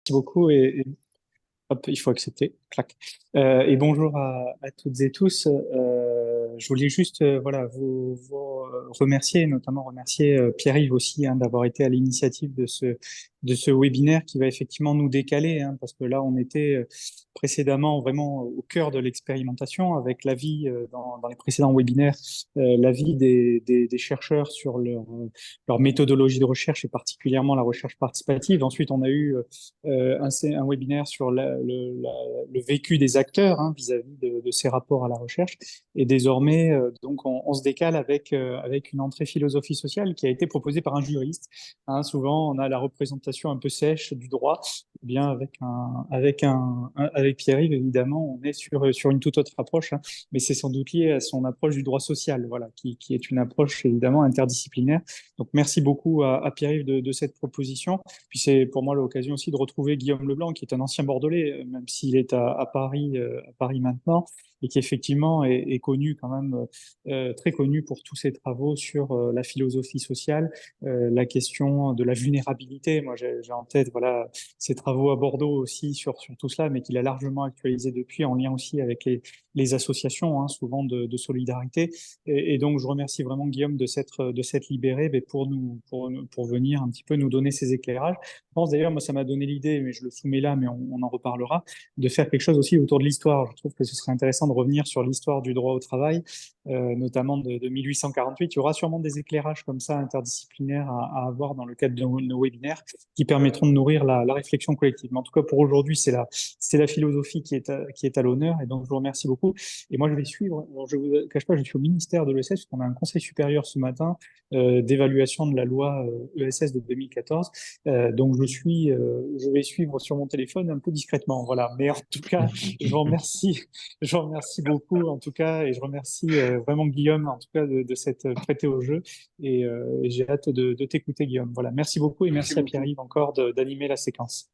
Merci beaucoup hop, il faut accepter. Clac. Et bonjour à toutes et tous. Je voulais juste voilà, vous remercier, et notamment remercier Pierre-Yves aussi d'avoir été à l'initiative de ce webinaire qui va effectivement nous décaler, parce que là, on était précédemment vraiment au cœur de l'expérimentation avec l'avis dans les précédents webinaires, l'avis des chercheurs sur leur méthodologie de recherche et particulièrement la recherche participative. Ensuite, on a eu un webinaire sur le vécu des acteurs vis-à-vis de ces rapports à la recherche. Et désormais, donc, on se décale avec une entrée philosophie sociale qui a été proposée par un juriste. Souvent, on a la représentation un peu sèche du droit. Eh bien, avec Pierre-Yves, évidemment, on est sur une toute autre approche, mais c'est sans doute lié à son approche du droit social, voilà, qui est une approche évidemment interdisciplinaire. Donc, merci beaucoup à Pierre-Yves de cette proposition. Puis c'est pour moi l'occasion aussi de retrouver Guillaume Leblanc, qui est un ancien Bordelais, même s'il est à Paris maintenant, et qui effectivement est connu quand même, très connu pour tous ses travaux sur la philosophie sociale, la question de la vulnérabilité. Moi, j'ai en tête voilà, ses travaux à Bordeaux aussi sur tout cela, mais qu'il a largement actualisé depuis, en lien aussi avec les associations, souvent de solidarité. Et donc, je remercie vraiment Guillaume de s'être libéré pour venir un petit peu nous donner ses éclairages. Je pense d'ailleurs, moi, ça m'a donné l'idée, mais je le soumets là, mais on en reparlera, de faire quelque chose aussi autour de l'histoire. Je trouve que ce serait intéressant de revenir sur l'histoire du droit au travail, notamment de 1848. Il y aura sûrement des éclairages comme ça, interdisciplinaires, à avoir dans le cadre de nos webinaires, qui permettront de nourrir la réflexion collective. Mais en tout cas, pour aujourd'hui, c'est la philosophie qui est à l'honneur, et donc je vous remercie beaucoup. Et moi, je vais suivre, alors, je vous cache pas, je suis au ministère de l'ESS, parce qu'on a un conseil supérieur ce matin d'évaluation de la loi ESS de 2014. Donc je vais suivre sur mon téléphone un peu discrètement, voilà. Mais en tout cas, je vous remercie beaucoup en tout cas, et je remercie vraiment Guillaume en tout cas de s'être prêté au jeu. Et j'ai hâte de t'écouter, Guillaume. Voilà, merci beaucoup et Merci merci à beaucoup. Pierre-Yves encore d'animer la séquence.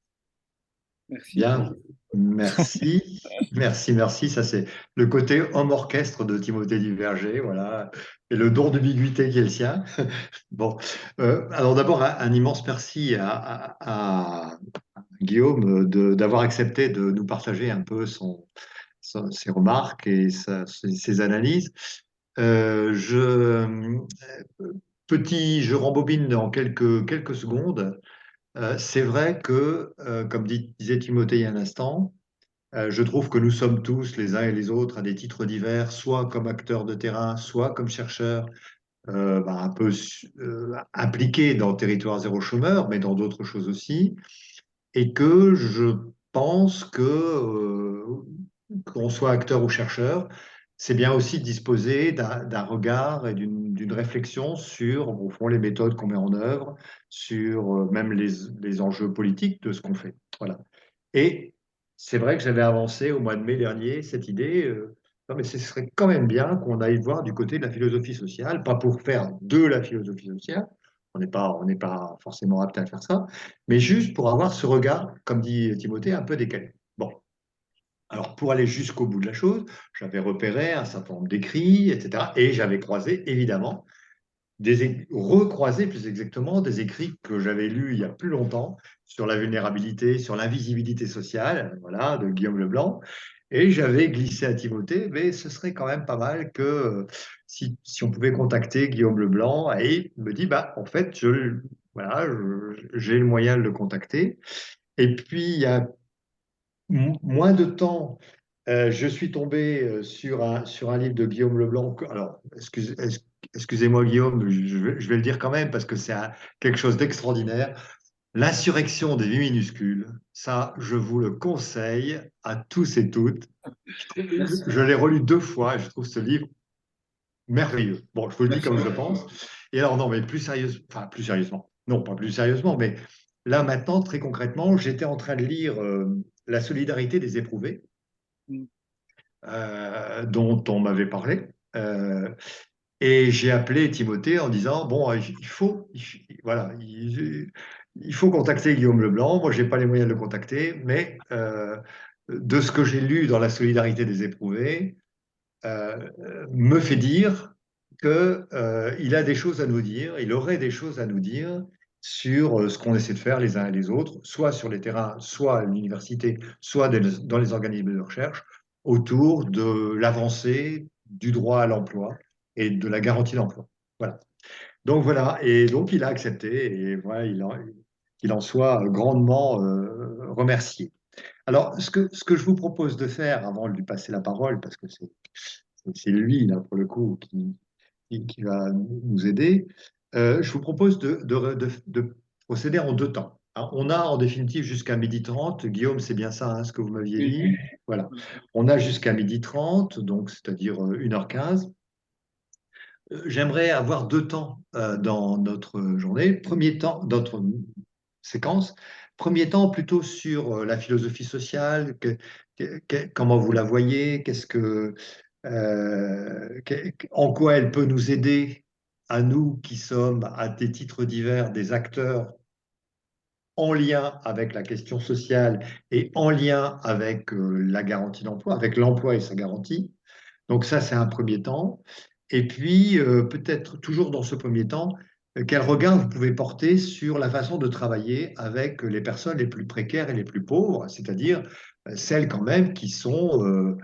Merci. Bien, merci, merci. Ça, c'est le côté homme orchestre de Timothée Duverger, voilà, et le don d'ubiquité qui est le sien. Bon, alors d'abord, un immense merci à Guillaume d'avoir accepté de nous partager un peu ses remarques et ses analyses. Je, je rembobine en quelques secondes. C'est vrai que, comme disait Timothée il y a un instant, je trouve que nous sommes tous, les uns et les autres, à des titres divers, soit comme acteurs de terrain, soit comme chercheurs, un peu impliqués dans Territoire zéro chômeur, mais dans d'autres choses aussi, et que je pense que, qu'on soit acteur ou chercheur, c'est bien aussi de disposer d'un regard et d'une réflexion sur, au fond, les méthodes qu'on met en œuvre, sur même les enjeux politiques de ce qu'on fait. Voilà. Et c'est vrai que j'avais avancé au mois de mai dernier cette idée, non mais ce serait quand même bien qu'on aille voir du côté de la philosophie sociale, pas pour faire de la philosophie sociale, on n'est pas forcément apte à faire ça, mais juste pour avoir ce regard, comme dit Timothée, un peu décalé. Bon, alors pour aller jusqu'au bout de la chose, j'avais repéré un certain nombre d'écrits, etc. Et j'avais croisé, évidemment, recroisé plus exactement des écrits que j'avais lus il y a plus longtemps sur la vulnérabilité, sur l'invisibilité sociale, voilà, de Guillaume Leblanc. Et j'avais glissé à Timothée, mais ce serait quand même pas mal que si on pouvait contacter Guillaume Leblanc, et il me dit, bah, en fait, voilà, j'ai le moyen de le contacter. Et puis, il y a moins de temps, je suis tombé sur un livre de Guillaume Leblanc. Alors, excusez-moi Guillaume, je vais le dire quand même parce que c'est quelque chose d'extraordinaire. L'insurrection des huit minuscules, ça, je vous le conseille à tous et toutes. Je l'ai relu deux fois et je trouve ce livre merveilleux. Bon, je vous le dis Merci. comme je le pense. Et alors, non, mais plus sérieusement, non, pas plus sérieusement, mais là maintenant, très concrètement, j'étais en train de lire La solidarité des éprouvés dont on m'avait parlé. Et j'ai appelé Timothée en disant, bon, voilà, il faut contacter Guillaume Leblanc. Moi, je n'ai pas les moyens de le contacter, mais de ce que j'ai lu dans La solidarité des éprouvés, me fait dire qu'il a des choses à nous dire, il aurait des choses à nous dire, sur ce qu'on essaie de faire les uns et les autres, soit sur les terrains, soit à l'université, soit dans les organismes de recherche, autour de l'avancée du droit à l'emploi et de la garantie d'emploi. Voilà. Donc voilà, et donc il a accepté, et voilà, qu'il en soit grandement remercié. Alors, ce que je vous propose de faire, avant de lui passer la parole, parce que c'est lui, là, pour le coup, qui va nous aider, je vous propose de procéder en deux temps. Hein, on a en définitive jusqu'à 12h30. Guillaume, c'est bien ça, hein, ce que vous m'aviez Oui. dit. Voilà. On a jusqu'à 12h30, donc c'est-à-dire 1h15. J'aimerais avoir deux temps dans notre journée. Premier temps, notre séquence. Premier temps, plutôt sur la philosophie sociale, comment vous la voyez, en quoi elle peut nous aider à nous qui sommes à des titres divers des acteurs en lien avec la question sociale et en lien avec la garantie d'emploi, avec l'emploi et sa garantie. Donc ça, c'est un premier temps. Et puis, peut-être toujours dans ce premier temps, quel regard vous pouvez porter sur la façon de travailler avec les personnes les plus précaires et les plus pauvres, c'est-à-dire celles quand même qui sont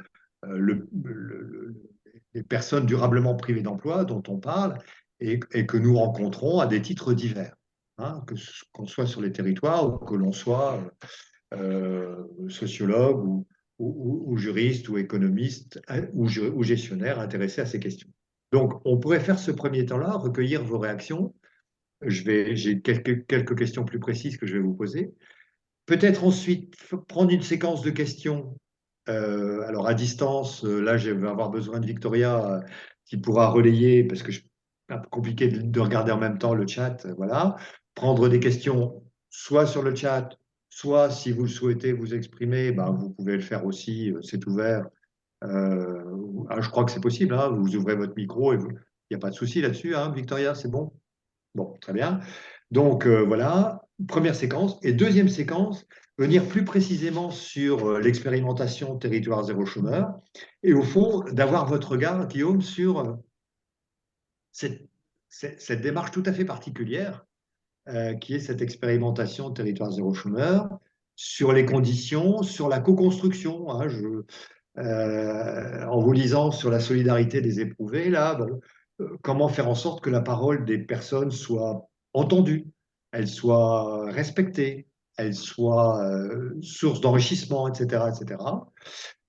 les personnes durablement privées d'emploi dont on parle et que nous rencontrons à des titres divers, hein, qu'on soit sur les territoires ou que l'on soit sociologue ou juriste ou économiste ou gestionnaire intéressé à ces questions. Donc, on pourrait faire ce premier temps-là, recueillir vos réactions. J'ai quelques questions plus précises que je vais vous poser. Peut-être ensuite prendre une séquence de questions. Alors à distance, là je vais avoir besoin de Victoria qui pourra relayer parce que c'est un peu compliqué de regarder en même temps le chat. Voilà, prendre des questions soit sur le chat, soit si vous le souhaitez vous exprimer, ben, vous pouvez le faire aussi, c'est ouvert. Je crois que c'est possible, hein, vous ouvrez votre micro et il n'y a pas de souci là-dessus, hein, Victoria, c'est bon? Bon, très bien. Donc voilà, première séquence. Et deuxième séquence, venir plus précisément sur l'expérimentation territoire zéro chômeur. Et au fond, d'avoir votre regard, Guillaume, sur cette, cette démarche tout à fait particulière qui est cette expérimentation territoire zéro chômeur, sur les conditions, sur la co-construction. Hein, en vous lisant sur la solidarité des éprouvés, là, bon, comment faire en sorte que la parole des personnes soit entendue, elle soit respectée, elle soit source d'enrichissement, etc., etc.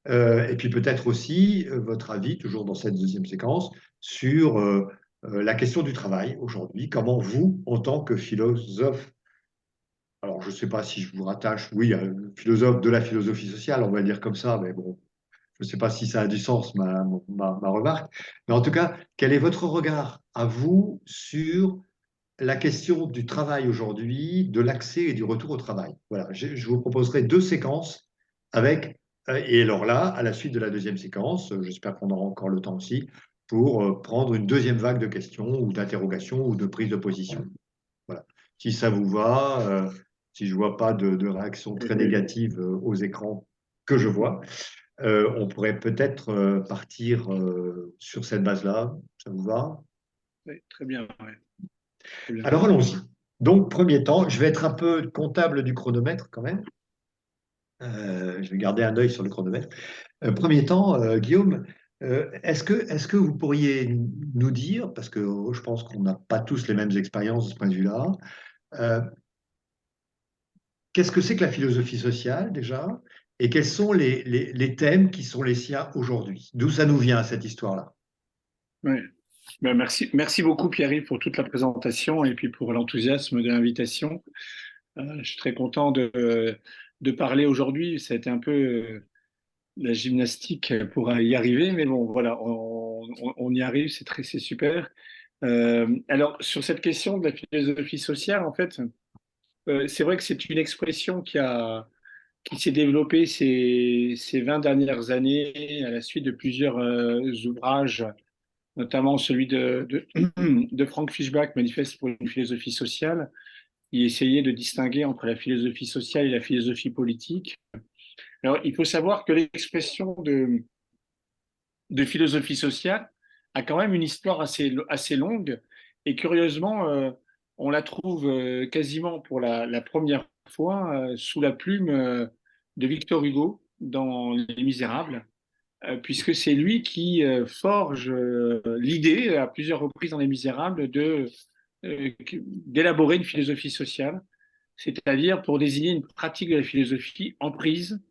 Et puis peut-être aussi votre avis, toujours dans cette deuxième séquence, sur la question du travail aujourd'hui. Comment vous, en tant que philosophe, alors je ne sais pas si je vous rattache, oui, philosophe de la philosophie sociale, on va le dire comme ça, mais bon, je ne sais pas si ça a du sens, ma remarque. Mais en tout cas, quel est votre regard à vous sur la question du travail aujourd'hui, de l'accès et du retour au travail? Voilà, je vous proposerai deux séquences avec, et alors là, à la suite de la deuxième séquence, j'espère qu'on aura encore le temps aussi, pour prendre une deuxième vague de questions ou d'interrogations ou de prise de position. Voilà. Si ça vous va, si je ne vois pas de réaction très négative aux écrans que je vois, on pourrait peut-être partir sur cette base-là. Ça vous va? Oui, très bien. Ouais. Très bien. Alors allons-y. Donc, premier temps, je vais être un peu comptable du chronomètre quand même. Je vais garder un œil sur le chronomètre. Premier temps, Guillaume, est-ce que vous pourriez nous dire, parce que je pense qu'on n'a pas tous les mêmes expériences de ce point de vue-là, euh, qu'est-ce que c'est que la philosophie sociale déjà? Et quels sont les thèmes qui sont les siens aujourd'hui? D'où ça nous vient, cette histoire-là? Ouais. Ben, merci beaucoup Pierre-Yves pour toute la présentation et puis pour l'enthousiasme de l'invitation. Je suis très content de parler aujourd'hui. Ça a été un peu la gymnastique pour y arriver, mais bon, voilà, on y arrive, c'est super. Alors, sur cette question de la philosophie sociale, en fait, c'est vrai que c'est une expression qui s'est développée ces 20 dernières années à la suite de plusieurs ouvrages, notamment celui de Frank Fischbach, Manifeste pour une philosophie sociale. Il essayait de distinguer entre la philosophie sociale et la philosophie politique. Alors, il faut savoir que l'expression de philosophie sociale a quand même une histoire assez longue. Et curieusement, on la trouve quasiment pour la première fois sous la plume de Victor Hugo dans Les Misérables, puisque c'est lui qui forge l'idée à plusieurs reprises dans Les Misérables d'élaborer une philosophie sociale, c'est-à-dire pour désigner une pratique de la philosophie en prise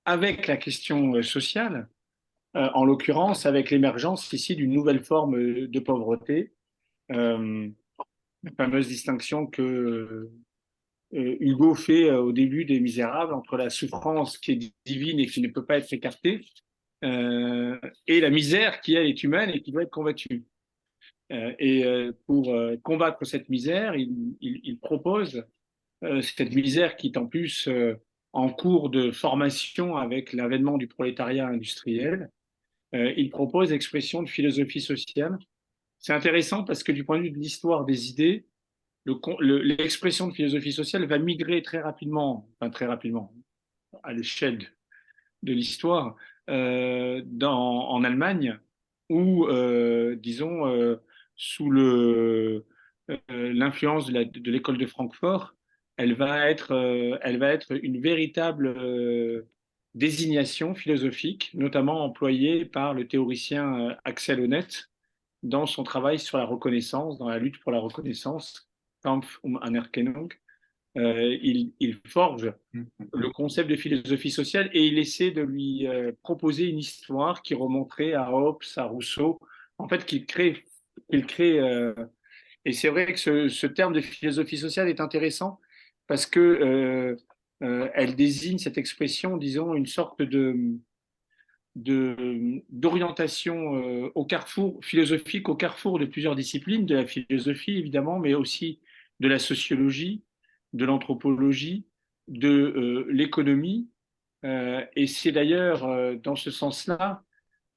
avec la question sociale, en l'occurrence avec l'émergence ici d'une nouvelle forme de pauvreté, la fameuse distinction que Hugo fait au début des Misérables entre la souffrance qui est divine et qui ne peut pas être écartée, et la misère qui, elle, est humaine et qui doit être combattue. Pour combattre cette misère, il propose cette misère qui est en plus en cours de formation avec l'avènement du prolétariat industriel. Il propose l'expression de philosophie sociale. C'est intéressant parce que du point de vue de l'histoire des idées, l'expression de philosophie sociale va migrer très rapidement, à l'échelle de l'histoire, en Allemagne, où, disons, sous l'influence de l'école de Francfort, elle va être une véritable désignation philosophique, notamment employée par le théoricien Axel Honneth dans son travail sur la reconnaissance, dans la lutte pour la reconnaissance, Kampf um Anerkennung. Il forge le concept de philosophie sociale et il essaie de lui proposer une histoire qui remonterait à Hobbes, à Rousseau, en fait, et c'est vrai que ce terme de philosophie sociale est intéressant parce que elle désigne cette expression, disons, une sorte d'orientation au carrefour philosophique, au carrefour de plusieurs disciplines, de la philosophie évidemment, mais aussi de la sociologie, de l'anthropologie, de l'économie. Et c'est d'ailleurs dans ce sens-là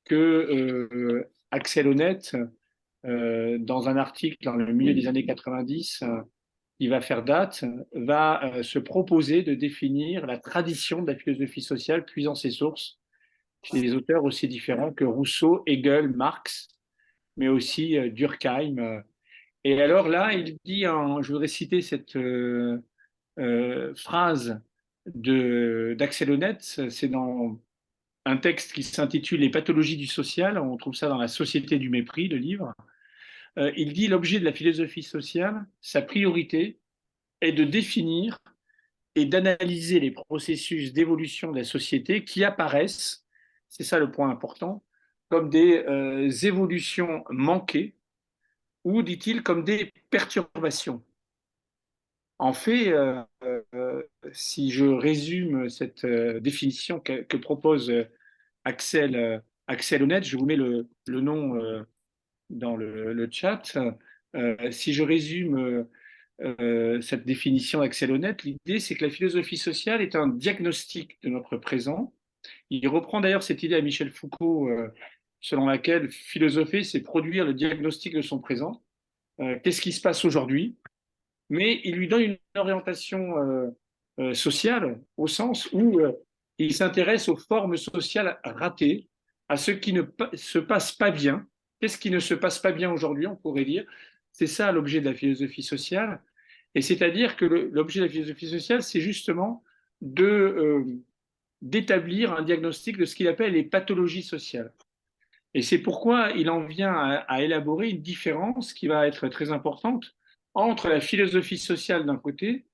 que Axel Honneth, dans un article dans le milieu des années 90, il va faire date, va se proposer de définir la tradition de la philosophie sociale, puisant ses sources chez des auteurs aussi différents que Rousseau, Hegel, Marx, mais aussi Durkheim. Et alors là, il dit, je voudrais citer cette phrase d'Axel Honneth, c'est dans un texte qui s'intitule Les pathologies du social, on trouve ça dans La Société du mépris, le livre. Il dit l'objet de la philosophie sociale, sa priorité est de définir et d'analyser les processus d'évolution de la société qui apparaissent, c'est ça le point important, comme des évolutions manquées ou, dit-il, comme des perturbations. En fait, si je résume cette définition que propose Axel Honneth, je vous mets le nom dans le chat. Si je résume cette définition d'Axel Honneth, l'idée c'est que la philosophie sociale est un diagnostic de notre présent. Il reprend d'ailleurs cette idée à Michel Foucault, selon laquelle philosopher, c'est produire le diagnostic de son présent. Qu'est-ce qui se passe aujourd'hui? Mais il lui donne une orientation sociale au sens où il s'intéresse aux formes sociales ratées, à ce qui ne se passe pas bien. Qu'est-ce qui ne se passe pas bien aujourd'hui, on pourrait dire. C'est ça l'objet de la philosophie sociale. Et c'est-à-dire que l'objet de la philosophie sociale, c'est justement d'établir un diagnostic de ce qu'il appelle les pathologies sociales. Et c'est pourquoi il en vient à élaborer une différence qui va être très importante entre la philosophie sociale d'un côté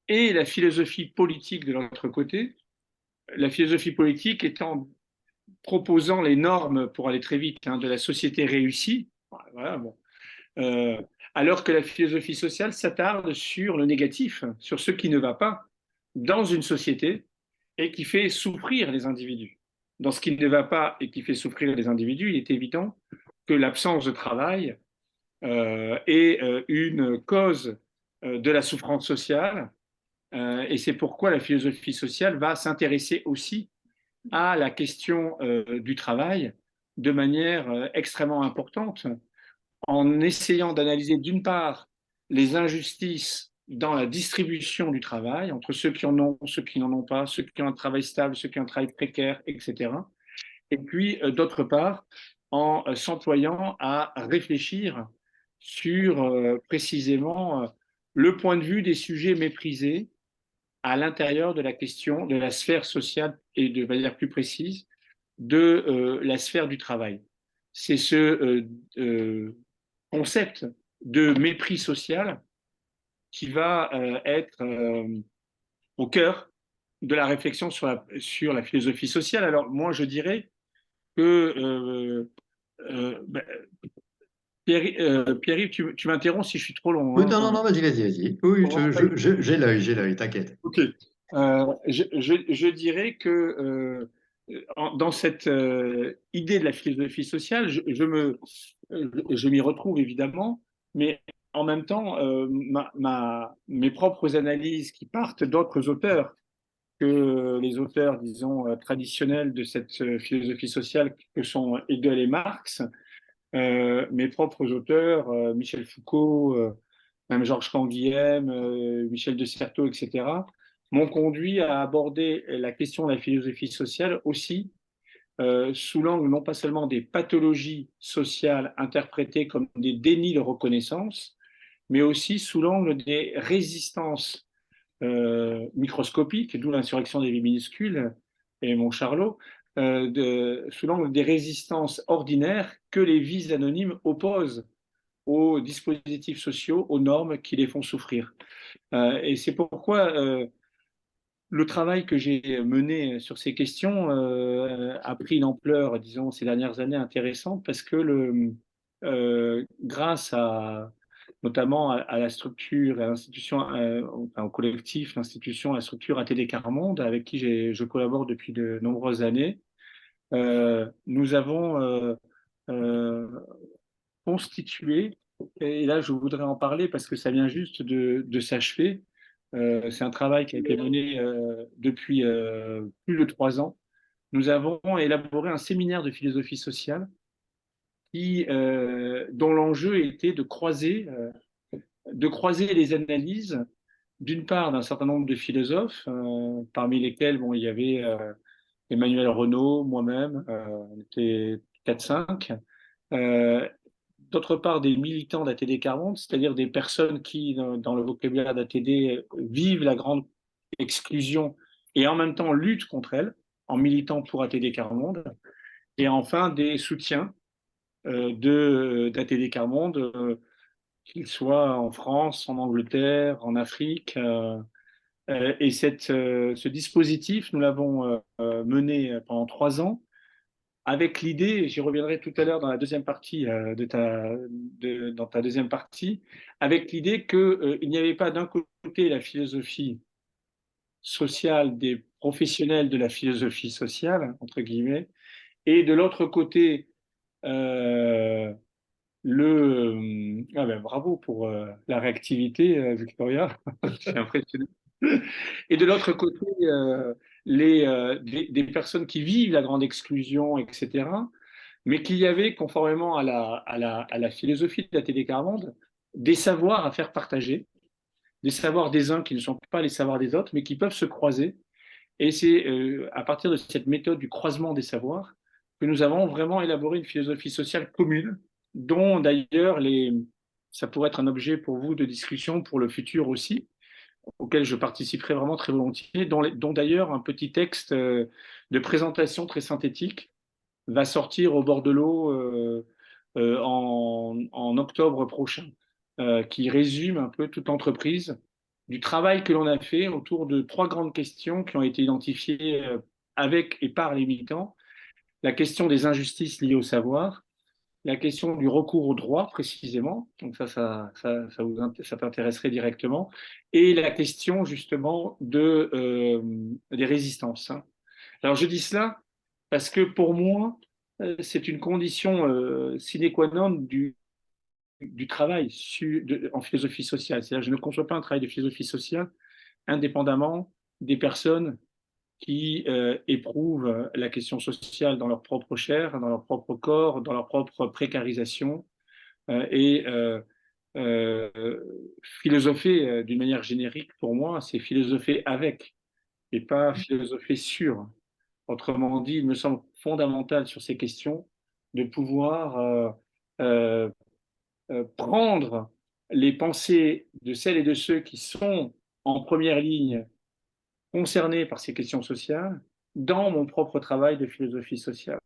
et la philosophie politique de l'autre côté. La philosophie politique étant proposant les normes, pour aller très vite, de la société réussie, voilà, bon. Alors que la philosophie sociale s'attarde sur le négatif, sur ce qui ne va pas dans une société et qui fait souffrir les individus. Dans ce qui ne va pas et qui fait souffrir les individus, il est évident que l'absence de travail est une cause de la souffrance sociale. Et c'est pourquoi la philosophie sociale va s'intéresser aussi à la question du travail de manière extrêmement importante, en essayant d'analyser d'une part les injustices dans la distribution du travail, entre ceux qui en ont, ceux qui n'en ont pas, ceux qui ont un travail stable, ceux qui ont un travail précaire, etc. Et puis, d'autre part, en s'employant à réfléchir sur précisément le point de vue des sujets méprisés à l'intérieur de la question de la sphère sociale et de manière plus précise de la sphère du travail. C'est ce concept de mépris social qui va être au cœur de la réflexion sur la philosophie sociale. Alors moi, je dirais que ben, Pierre-Yves, tu m'interromps si je suis trop long. Oui, non, non, Hein. non, vas-y, vas-y, vas-y. Oui, j'ai l'œil, t'inquiète. Ok. Je dirais que dans cette idée de la philosophie sociale, je m'y retrouve évidemment, mais en même temps, mes propres analyses qui partent d'autres auteurs que les auteurs, disons, traditionnels de cette philosophie sociale que sont Hegel et Marx, mes propres auteurs, Michel Foucault, même Georges Canguilhem, Michel de Certeau, etc., m'ont conduit à aborder la question de la philosophie sociale aussi sous l'angle non pas seulement des pathologies sociales interprétées comme des dénis de reconnaissance, mais aussi sous l'angle des résistances microscopiques, d'où l'insurrection des vies minuscules et mon Charlot, sous l'angle des résistances ordinaires que les vies anonymes opposent aux dispositifs sociaux, aux normes qui les font souffrir. Et c'est pourquoi le travail que j'ai mené sur ces questions a pris une ampleur, disons, ces dernières années intéressante parce que grâce à notamment à la structure, à l'institution, enfin, au collectif, l'institution, la structure ATD Carmonde, avec qui je collabore depuis de nombreuses années, nous avons euh, constitué, et là je voudrais en parler parce que ça vient juste de s'achever. C'est un travail qui a été mené depuis plus de 3 ans. Nous avons élaboré un séminaire de philosophie sociale dont l'enjeu était de croiser les analyses, d'une part d'un certain nombre de philosophes, parmi lesquels bon, il y avait Emmanuel Renaud, moi-même, on était 4-5, d'autre part des militants d'ATD 40, c'est-à-dire des personnes qui, dans le vocabulaire d'ATD, vivent la grande exclusion et en même temps luttent contre elle en militant pour ATD Carmonde, et enfin des soutiens d'ATD Carmonde, qu'ils soient en France, en Angleterre, en Afrique. Et ce dispositif, nous l'avons mené pendant 3 ans avec l'idée, j'y reviendrai tout à l'heure dans la deuxième partie dans ta deuxième partie, avec l'idée qu'il n'y avait pas d'un côté la philosophie sociale des professionnels de la philosophie sociale, entre guillemets, et de l'autre côté, euh, ah ben, bravo pour la réactivité, Victoria, je suis impressionné. Et de l'autre côté, des personnes qui vivent la grande exclusion, etc., mais qu'il y avait, conformément à la philosophie de la télécommande, des savoirs à faire partager, des savoirs des uns qui ne sont pas les savoirs des autres, mais qui peuvent se croiser. Et c'est à partir de cette méthode du croisement des savoirs que nous avons vraiment élaboré une philosophie sociale commune, dont d'ailleurs ça pourrait être un objet pour vous de discussion pour le futur aussi, auquel je participerai vraiment très volontiers, dont d'ailleurs un petit texte de présentation très synthétique va sortir au bord de l'eau en octobre prochain, qui résume un peu toute l'entreprise du travail que l'on a fait autour de 3 grandes questions qui ont été identifiées avec et par les militants. La question des injustices liées au savoir, la question du recours au droit précisément, donc ça t'intéresserait directement, et la question justement des résistances. Alors je dis cela parce que pour moi, c'est une condition sine qua non du travail en philosophie sociale. C'est-à-dire je ne conçois pas un travail de philosophie sociale indépendamment des personnes qui éprouvent la question sociale dans leur propre chair, dans leur propre corps, dans leur propre précarisation, et philosopher d'une manière générique, pour moi, c'est philosopher avec et pas philosopher sur. Autrement dit, il me semble fondamental sur ces questions de pouvoir euh, prendre les pensées de celles et de ceux qui sont en première ligne concernés par ces questions sociales dans mon propre travail de philosophie sociale.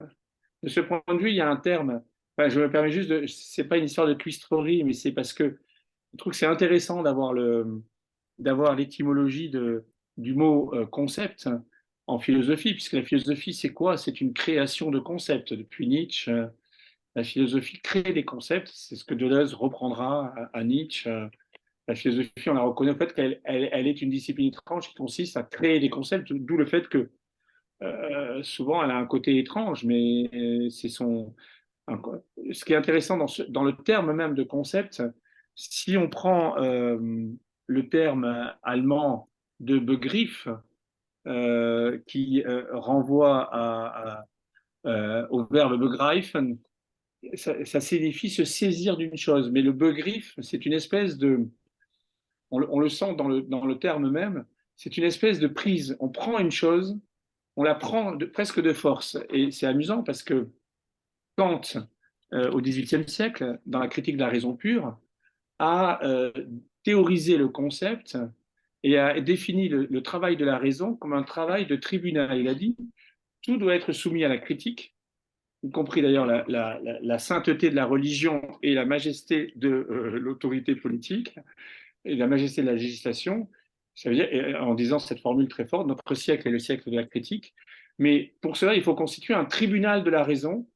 De ce point de vue, il y a un terme, enfin, je me permets juste de, c'est pas une histoire de cuistrerie, mais c'est parce que je trouve que c'est intéressant d'avoir l'étymologie du mot concept en philosophie, puisque la philosophie, c'est quoi? C'est une création de concepts. Depuis Nietzsche, la philosophie crée des concepts, c'est ce que Deleuze reprendra à Nietzsche. La philosophie, on la reconnaît au fait qu'elle est une discipline étrange qui consiste à créer des concepts, d'où le fait que souvent elle a un côté étrange, mais c'est son. Ce qui est intéressant dans le terme même de concept, si on prend le terme allemand de Begriff, qui renvoie au verbe begreifen, ça signifie se saisir d'une chose. Mais le Begriff, c'est une espèce de, on le sent dans le terme même, c'est une espèce de prise. On prend une chose, on la prend presque de force. Et c'est amusant parce que Kant, au XVIIIe siècle, dans la critique de la raison pure, a théorisé le concept et a défini le travail de la raison comme un travail de tribunal. Il a dit tout doit être soumis à la critique, y compris d'ailleurs la sainteté de la religion et la majesté de l'autorité politique et la majesté de la législation. Ça veut dire, en disant cette formule très forte, notre siècle est le siècle de la critique. Mais pour cela, il faut constituer un tribunal de la raison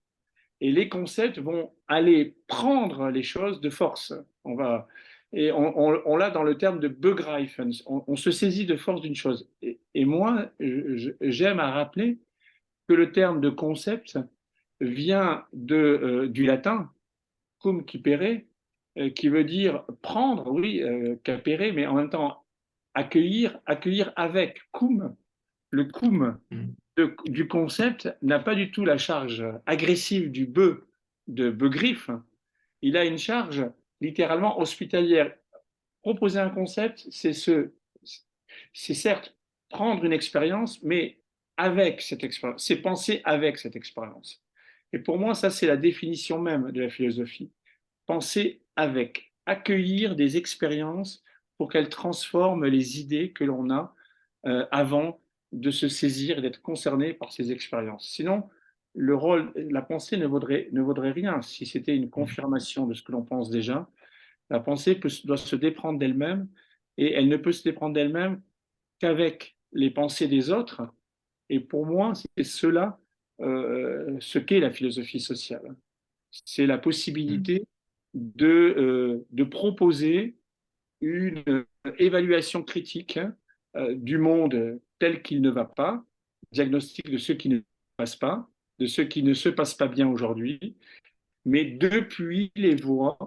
et les concepts vont aller prendre les choses de force. On l'a dans le terme de begreifen, on se saisit de force d'une chose. Et moi, j'aime à rappeler que le terme de concept vient du latin cum capere, qui veut dire prendre, oui, capere, mais en même temps accueillir, accueillir avec. Cum, le cum du concept n'a pas du tout la charge agressive du bœuf de Begriff. Il a une charge littéralement hospitalière. Proposer un concept, c'est certes prendre une expérience, mais avec cette expérience, c'est penser avec cette expérience. Et pour moi, ça, c'est la définition même de la philosophie. Penser avec, accueillir des expériences pour qu'elles transforment les idées que l'on a avant de se saisir et d'être concerné par ces expériences. Sinon, la pensée ne vaudrait rien si c'était une confirmation de ce que l'on pense déjà. La pensée doit se déprendre d'elle-même et elle ne peut se déprendre d'elle-même qu'avec les pensées des autres. Et pour moi, c'est cela ce qu'est la philosophie sociale. C'est la possibilité de proposer une évaluation critique du monde tel qu'il ne va pas, diagnostic de ce qui ne passe pas, de ce qui ne se passe pas bien aujourd'hui, mais depuis les voies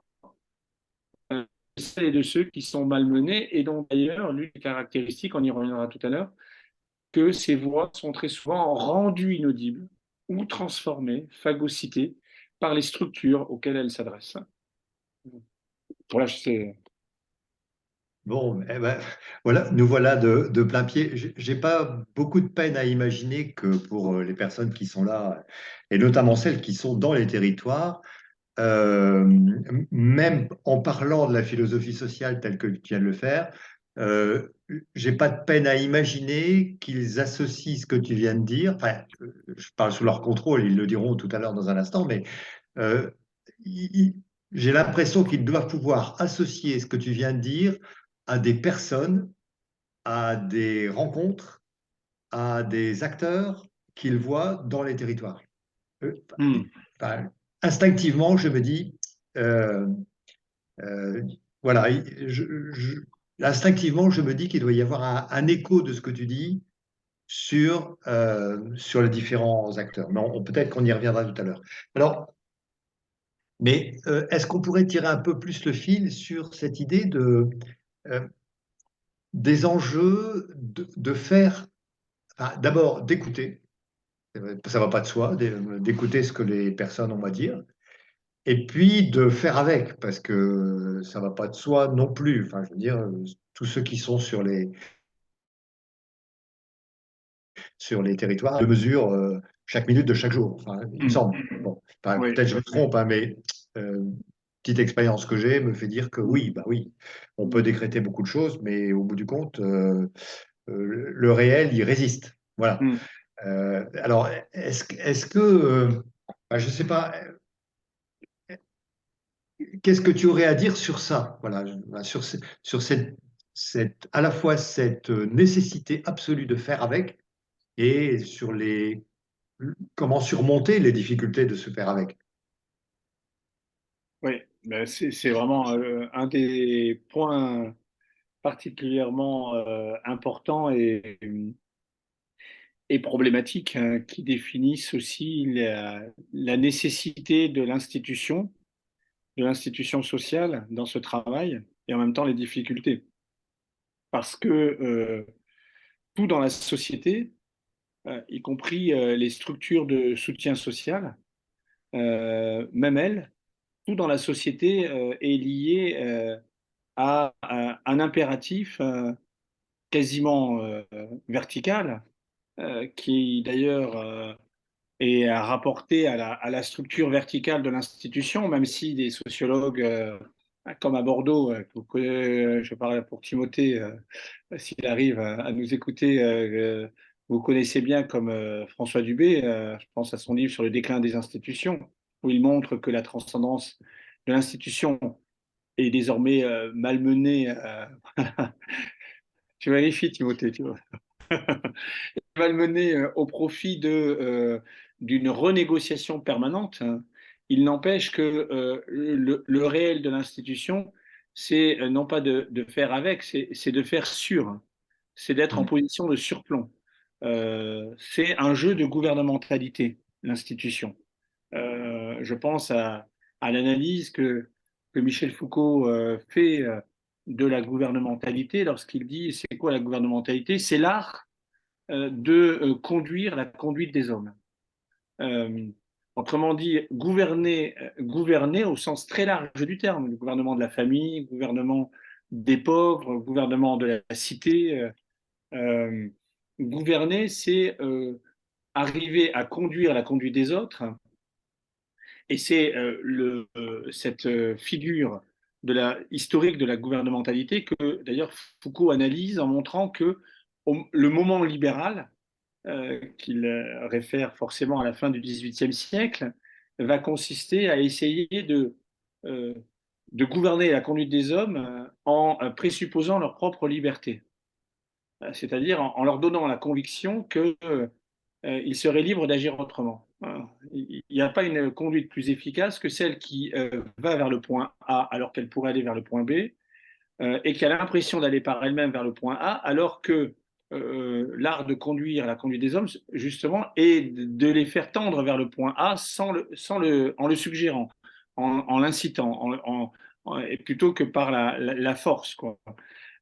celles et de ceux qui sont malmenés et dont d'ailleurs l'une des caractéristiques, on y reviendra tout à l'heure, que ces voix sont très souvent rendues inaudibles ou transformées, phagocytées par les structures auxquelles elles s'adressent. Voilà, c'est. Bon, eh ben, voilà, nous voilà de plein pied. J'ai pas beaucoup de peine à imaginer que pour les personnes qui sont là, et notamment celles qui sont dans les territoires, euh, même en parlant de la philosophie sociale telle que tu viens de le faire, euh, j'ai pas de peine à imaginer qu'ils associent ce que tu viens de dire. Enfin, je parle sous leur contrôle, ils le diront tout à l'heure dans un instant, mais euh, ils- j'ai l'impression qu'ils doivent pouvoir associer ce que tu viens de dire à des personnes, à des rencontres, à des acteurs qu'ils voient dans les territoires. Euh, enfin, instinctivement, je me dis, euh, euh, voilà, instinctivement, je me dis qu'il doit y avoir un écho de ce que tu dis sur les différents acteurs. Mais peut-être qu'on y reviendra tout à l'heure. Alors, mais est-ce qu'on pourrait tirer un peu plus le fil sur cette idée euh, des enjeux de faire, enfin, d'abord d'écouter, ça va pas de soi, d'écouter ce que les personnes ont à dire, et puis de faire avec, parce que ça va pas de soi non plus. Enfin, je veux dire, tous ceux qui sont sur les territoires de mesure chaque minute de chaque jour, enfin, il me semble. Bon, enfin, Oui. peut-être je me trompe, hein, mais euh, petite expérience que j'ai me fait dire que oui, bah oui, on peut décréter beaucoup de choses, mais au bout du compte, le réel, il résiste. Voilà. Mm. Alors, est-ce que, bah, je ne sais pas, qu'est-ce que tu aurais à dire sur ça? Voilà, sur, sur à la fois cette nécessité absolue de faire avec et sur comment surmonter les difficultés de se faire avec. Oui, ben c'est vraiment un des points particulièrement importants et problématiques, hein, qui définissent aussi la nécessité de l'institution sociale dans ce travail, et en même temps les difficultés. Parce que tout dans la société, y compris les structures de soutien social, même elles, tout dans la société est lié à un impératif quasiment vertical, qui d'ailleurs est à rapporter à la structure verticale de l'institution, même si des sociologues, comme à Bordeaux, je parle pour Timothée, s'il arrive à nous écouter, vous connaissez bien comme François Dubé, je pense à son livre sur le déclin des institutions, où il montre que la transcendance de l'institution est désormais malmenée. Tu vas les filles, Timothée, tu vois. Malmenée au profit d'une renégociation permanente. Il n'empêche que le réel de l'institution, c'est non pas de faire avec, c'est de faire sur, c'est d'être en Mm. position de surplomb. C'est un jeu de gouvernementalité, l'institution. Je pense à l'analyse que Michel Foucault fait de la gouvernementalité lorsqu'il dit c'est quoi la gouvernementalité? C'est l'art de conduire la conduite des hommes. Euh, Autrement dit, gouverner au sens très large du terme, le gouvernement de la famille, gouvernement des pauvres, gouvernement de la cité. Gouverner, c'est arriver à conduire la conduite des autres, et c'est cette figure historique de la gouvernementalité que d'ailleurs Foucault analyse en montrant que le moment libéral, qu'il réfère forcément à la fin du XVIIIe siècle, va consister à essayer euh, de gouverner la conduite des hommes en présupposant leur propre liberté, c'est-à-dire en leur donnant la conviction qu'ils seraient libres d'agir autrement. Il n'y a pas une conduite plus efficace que celle qui va vers le point A alors qu'elle pourrait aller vers le point B, et qui a l'impression d'aller par elle-même vers le point A, alors que l'art de conduire la conduite des hommes, justement, est de les faire tendre vers le point A en le suggérant, en l'incitant, plutôt que par la force, quoi.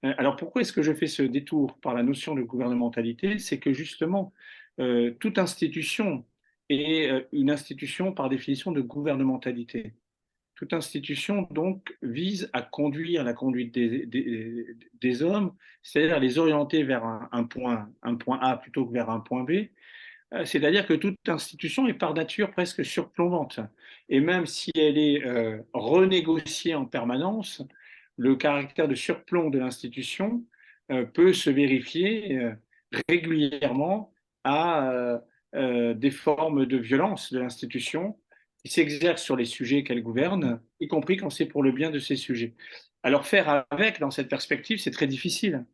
Alors pourquoi est-ce que je fais ce détour par la notion de gouvernementalité? C'est que justement, toute institution est une institution par définition de gouvernementalité. Toute institution, donc, vise à conduire la conduite des hommes, c'est-à-dire les orienter vers un point A plutôt que vers un point B. C'est-à-dire que toute institution est par nature presque surplombante. Et même si elle est renégociée en permanence, le caractère de surplomb de l'institution peut se vérifier régulièrement à des formes de violence de l'institution qui s'exercent sur les sujets qu'elle gouverne, y compris quand c'est pour le bien de ces sujets. Alors faire avec, dans cette perspective, c'est très difficile,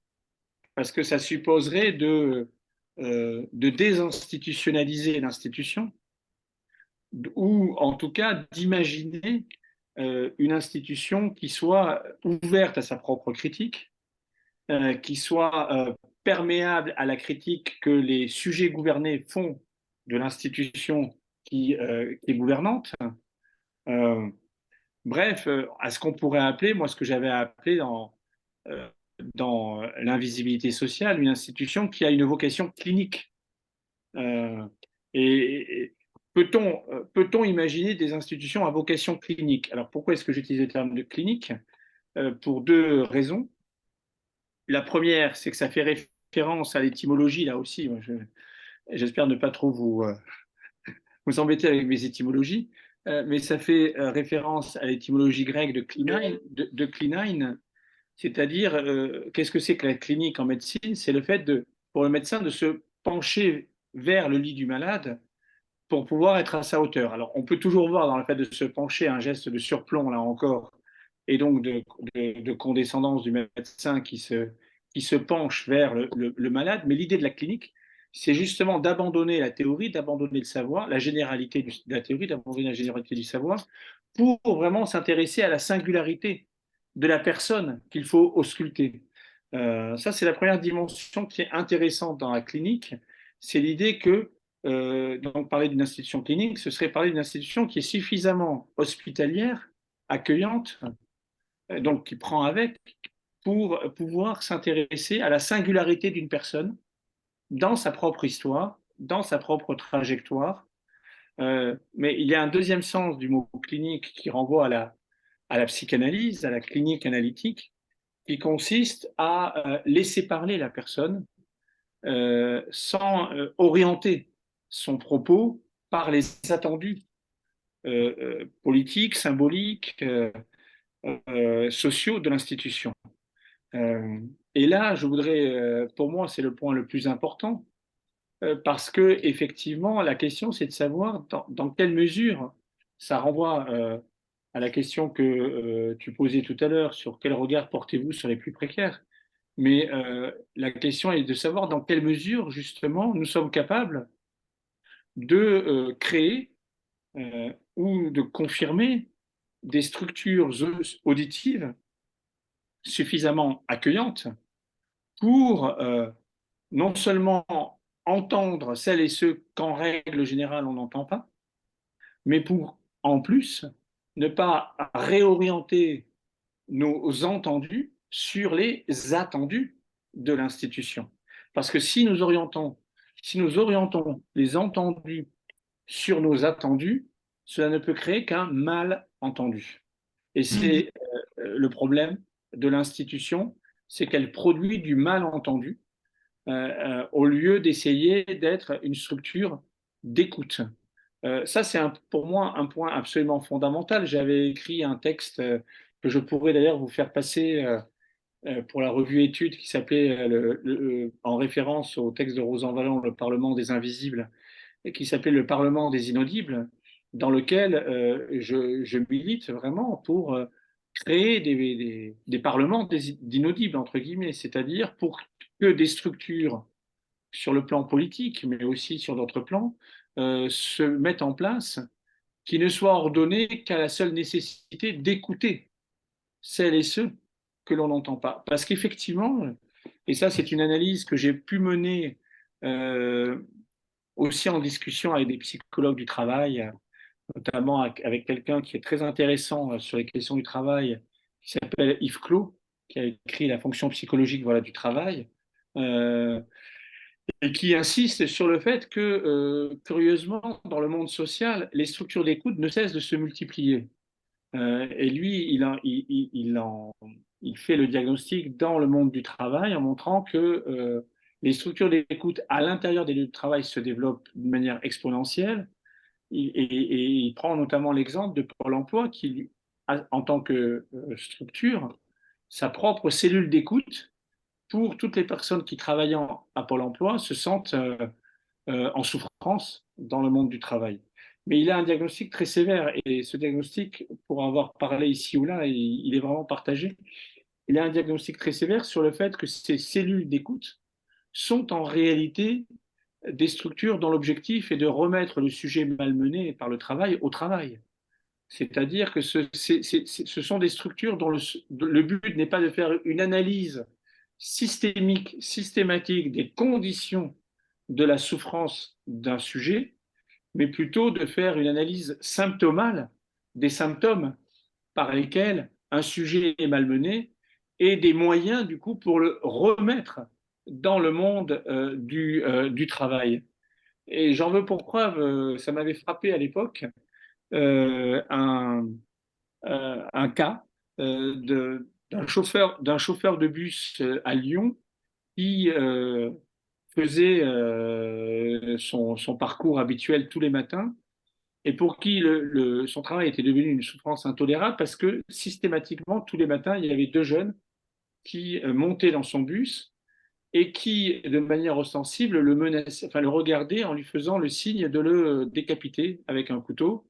parce que ça supposerait de désinstitutionnaliser l'institution, ou en tout cas d'imaginer une institution qui soit ouverte à sa propre critique, qui soit perméable à la critique que les sujets gouvernés font de l'institution qui est gouvernante. Euh, Bref, à ce qu'on pourrait appeler, moi ce que j'avais appelé euh, dans l'invisibilité sociale, une institution qui a une vocation clinique. Euh, et peut-on imaginer des institutions à vocation clinique? Alors pourquoi est-ce que j'utilise le terme de clinique? Pour deux raisons. La première, c'est que ça fait référence à l'étymologie, là aussi. J'espère ne pas trop vous embêter avec mes étymologies. mais ça fait référence à l'étymologie grecque de clinein, c'est-à-dire, qu'est-ce que c'est que la clinique en médecine? C'est le fait pour le médecin de se pencher vers le lit du malade pour pouvoir être à sa hauteur. Alors, on peut toujours voir dans le fait de se pencher un geste de surplomb, là encore, et donc de condescendance du médecin qui se penche vers le malade. Mais l'idée de la clinique, c'est justement d'abandonner la théorie, d'abandonner le savoir, la généralité de la théorie, d'abandonner la généralité du savoir, pour vraiment s'intéresser à la singularité de la personne qu'il faut ausculter. Ça, c'est la première dimension qui est intéressante dans la clinique, c'est l'idée que donc parler d'une institution clinique, ce serait parler d'une institution qui est suffisamment hospitalière, accueillante, donc qui prend avec, pour pouvoir s'intéresser à la singularité d'une personne dans sa propre histoire, dans sa propre trajectoire. Mais il y a un deuxième sens du mot clinique qui renvoie à la psychanalyse, à la clinique analytique, qui consiste à laisser parler la personne sans orienter son propos par les attendus politiques, symboliques, sociaux de l'institution. Et là, je voudrais, pour moi, c'est le point le plus important, parce que effectivement, la question, c'est de savoir dans quelle mesure ça renvoie à la question que tu posais tout à l'heure sur quel regard portez-vous sur les plus précaires. Mais la question est de savoir dans quelle mesure, justement, nous sommes capables de créer ou de confirmer des structures auditives suffisamment accueillantes pour non seulement entendre celles et ceux qu'en règle générale on n'entend pas, mais pour en plus ne pas réorienter nos entendus sur les attendus de l'institution. Parce que si nous orientons les entendus sur nos attendus, cela ne peut créer qu'un malentendu. Et c'est le problème de l'institution, c'est qu'elle produit du malentendu au lieu d'essayer d'être une structure d'écoute. Ça, c'est pour moi un point absolument fondamental. J'avais écrit un texte que je pourrais d'ailleurs vous faire passer pour la revue Études qui s'appelait, en référence au texte de Rosan Vallon, Le Parlement des Invisibles, et qui s'appelait Le Parlement des Inaudibles, dans lequel je milite vraiment pour créer des parlements d'inaudibles, entre guillemets, c'est-à-dire pour que des structures sur le plan politique, mais aussi sur d'autres plans, se mettent en place qui ne soient ordonnées qu'à la seule nécessité d'écouter celles et ceux que l'on n'entend pas. Parce qu'effectivement, et ça c'est une analyse que j'ai pu mener aussi en discussion avec des psychologues du travail, notamment avec quelqu'un qui est très intéressant sur les questions du travail, qui s'appelle Yves Clos, qui a écrit La fonction psychologique voilà, du travail, et qui insiste sur le fait que, curieusement, dans le monde social, les structures d'écoute ne cessent de se multiplier. Et lui, il fait le diagnostic dans le monde du travail en montrant que les structures d'écoute à l'intérieur des lieux de travail se développent de manière exponentielle. Et il prend notamment l'exemple de Pôle emploi qui, en tant que structure, sa propre cellule d'écoute pour toutes les personnes qui travaillant à Pôle emploi se sentent en souffrance dans le monde du travail. Mais il a un diagnostic très sévère et ce diagnostic, pour avoir parlé ici ou là, il est vraiment partagé. Il a un diagnostic très sévère sur le fait que ces cellules d'écoute sont en réalité des structures dont l'objectif est de remettre le sujet malmené par le travail au travail. C'est-à-dire que ce sont des structures dont le but n'est pas de faire une analyse systémique, systématique des conditions de la souffrance d'un sujet, mais plutôt de faire une analyse symptomale des symptômes par lesquels un sujet est malmené et des moyens, du coup, pour le remettre dans le monde du travail. Et j'en veux pour preuve, ça m'avait frappé à l'époque, euh, un, un cas d'un chauffeur de bus à Lyon qui faisait son parcours habituel tous les matins et pour qui son travail était devenu une souffrance intolérable parce que systématiquement, tous les matins, il y avait 2 jeunes qui montaient dans son bus et qui, de manière ostensible, le menaçaient, enfin le regardaient en lui faisant le signe de le décapiter avec un couteau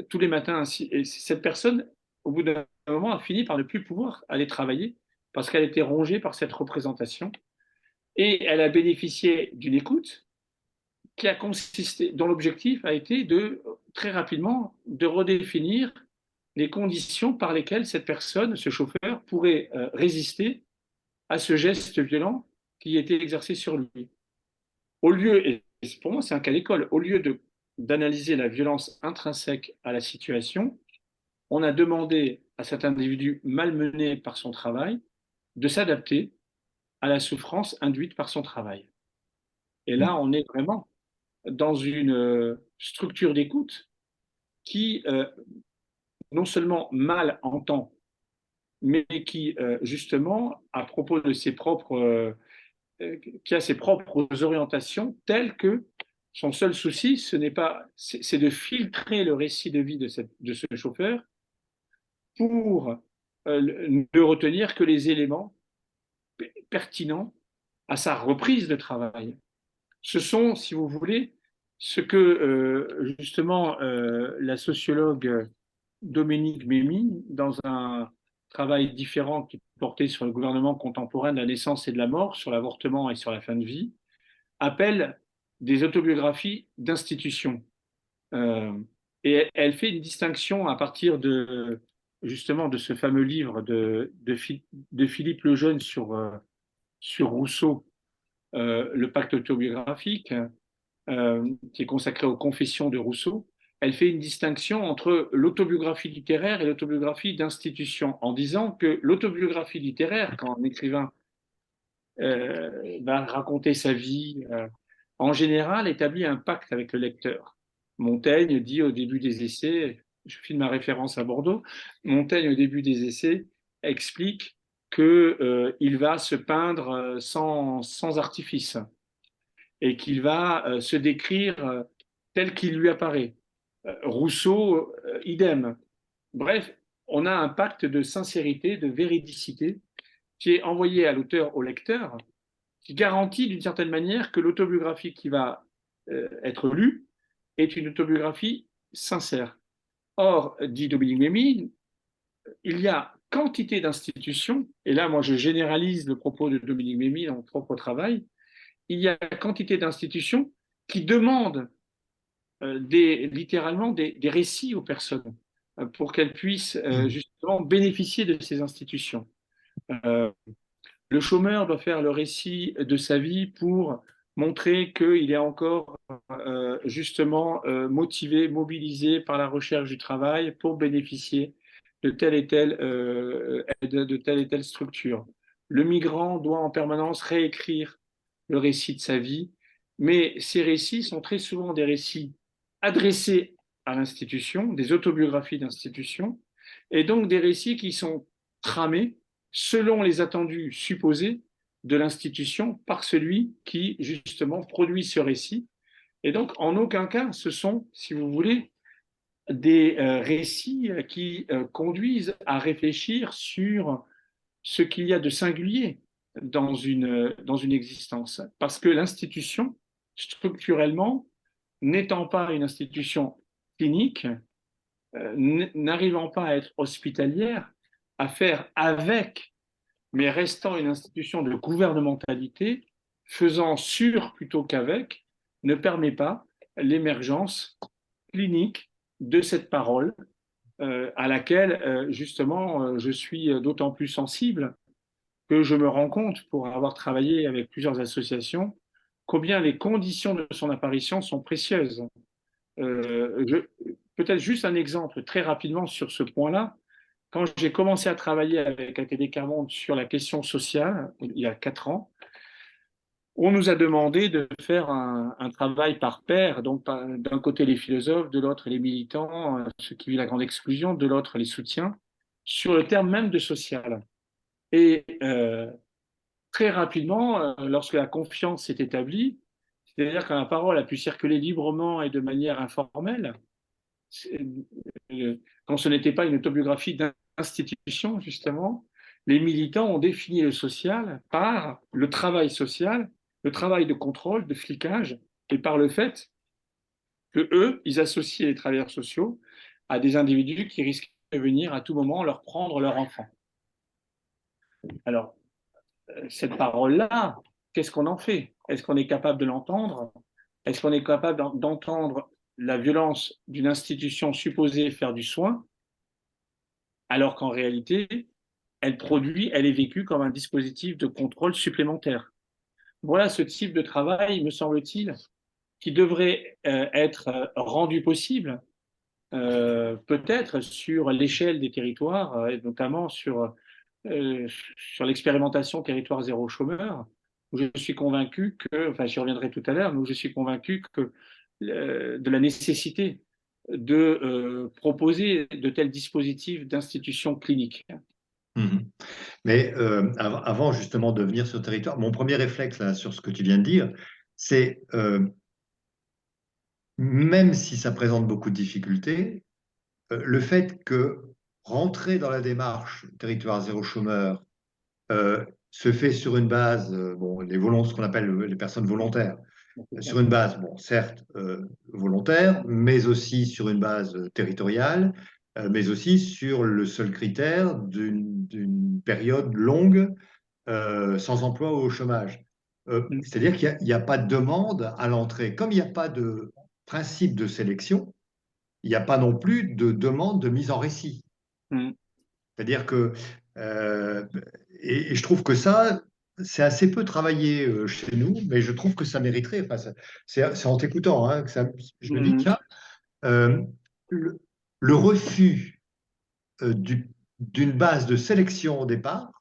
tous les matins ainsi. Et cette personne, au bout d'un moment, a fini par ne plus pouvoir aller travailler parce qu'elle était rongée par cette représentation. Et elle a bénéficié d'une écoute qui a consisté, dont l'objectif a été de très rapidement de redéfinir les conditions par lesquelles cette personne, ce chauffeur, pourrait résister à ce geste violent qui était exercé sur lui. Au lieu, et pour moi c'est un cas d'école, au lieu d'analyser la violence intrinsèque à la situation, on a demandé à cet individu malmené par son travail de s'adapter à la souffrance induite par son travail. Et là, on est vraiment dans une structure d'écoute qui non seulement mal entend, mais qui justement, à propos de ses propres, qui a ses propres orientations telles que son seul souci, c'est de filtrer le récit de vie de ce chauffeur pour ne retenir que les éléments pertinents à sa reprise de travail. Ce sont, si vous voulez, ce que justement la sociologue Dominique Mémy, dans un travail différent qui portait sur le gouvernement contemporain de la naissance et de la mort, sur l'avortement et sur la fin de vie, appelle des autobiographies d'institutions. Et elle fait une distinction à partir de justement de ce fameux livre de Philippe Lejeune sur Rousseau, le pacte autobiographique, qui est consacré aux confessions de Rousseau. Elle fait une distinction entre l'autobiographie littéraire et l'autobiographie d'institution, en disant que l'autobiographie littéraire, quand un écrivain va raconter sa vie, en général, établit un pacte avec le lecteur. Montaigne dit au début des essais, je file ma référence à Bordeaux, Montaigne au début des essais explique qu'il va se peindre sans artifice et qu'il va se décrire tel qu'il lui apparaît. Rousseau, idem. Bref, on a un pacte de sincérité, de véridicité qui est envoyé à l'auteur, au lecteur, qui garantit d'une certaine manière que l'autobiographie qui va être lue est une autobiographie sincère. Or, dit Dominique Mémy, il y a quantité d'institutions, et là moi je généralise le propos de Dominique Mémy dans mon propre travail, il y a quantité d'institutions qui demandent littéralement des récits aux personnes pour qu'elles puissent justement bénéficier de ces institutions. Le chômeur doit faire le récit de sa vie pour montrer qu'il est encore justement motivé, mobilisé par la recherche du travail pour bénéficier de telle et telle de telle et telle structure. Le migrant doit en permanence réécrire le récit de sa vie, mais ces récits sont très souvent des récits adressés à l'institution, des autobiographies d'institution, et donc des récits qui sont tramés selon les attendus supposés de l'institution par celui qui, justement, produit ce récit. Et donc, en aucun cas, ce sont, si vous voulez, des récits qui conduisent à réfléchir sur ce qu'il y a de singulier dans une existence. Parce que l'institution, structurellement, n'étant pas une institution clinique, n'arrivant pas à être hospitalière, à faire avec, mais restant une institution de gouvernementalité, faisant sur plutôt qu'avec, ne permet pas l'émergence clinique de cette parole à laquelle, justement, je suis d'autant plus sensible que je me rends compte, pour avoir travaillé avec plusieurs associations, combien les conditions de son apparition sont précieuses. Peut-être juste un exemple très rapidement sur ce point-là. Quand j'ai commencé à travailler avec ATD Quart Monde sur la question sociale, il y a 4 ans, on nous a demandé de faire un travail par paire, donc d'un côté les philosophes, de l'autre les militants, ceux qui vivent la grande exclusion, de l'autre les soutiens, sur le terme même de social. Et très rapidement, lorsque la confiance s'est établie, c'est-à-dire que la parole a pu circuler librement et de manière informelle, quand ce n'était pas une autobiographie d'institution, justement, les militants ont défini le social par le travail social, le travail de contrôle, de flicage, et par le fait que eux, ils associaient les travailleurs sociaux à des individus qui risquaient de venir à tout moment leur prendre leur enfant. Alors, cette parole-là, qu'est-ce qu'on en fait? Est-ce qu'on est capable de l'entendre? Est-ce qu'on est capable d'entendre la violence d'une institution supposée faire du soin, alors qu'en réalité, elle est vécue comme un dispositif de contrôle supplémentaire? Voilà ce type de travail, me semble-t-il, qui devrait être rendu possible, peut-être sur l'échelle des territoires, et notamment sur l'expérimentation territoire zéro chômeur, où je suis convaincu que, enfin j'y reviendrai tout à l'heure, mais où je suis convaincu que de la nécessité de proposer de tels dispositifs d'institutions cliniques. Mhm. Mais avant justement de venir sur le territoire, mon premier réflexe là, sur ce que tu viens de dire, c'est même si ça présente beaucoup de difficultés, le fait que rentrer dans la démarche territoire zéro chômeur se fait sur une base, bon, ce qu'on appelle les personnes volontaires, sur une base, bon, certes volontaire, mais aussi sur une base territoriale, mais aussi sur le seul critère d'une période longue sans emploi ou au chômage. C'est-à-dire qu'il n'y a pas de demande à l'entrée. Comme il n'y a pas de principe de sélection, il n'y a pas non plus de demande de mise en récit. C'est-à-dire que, euh, et je trouve que ça, c'est assez peu travaillé chez nous, mais je trouve que ça mériterait, enfin, c'est en t'écoutant, hein, que je me dis, tiens, euh, le, le refus d'une base de sélection au départ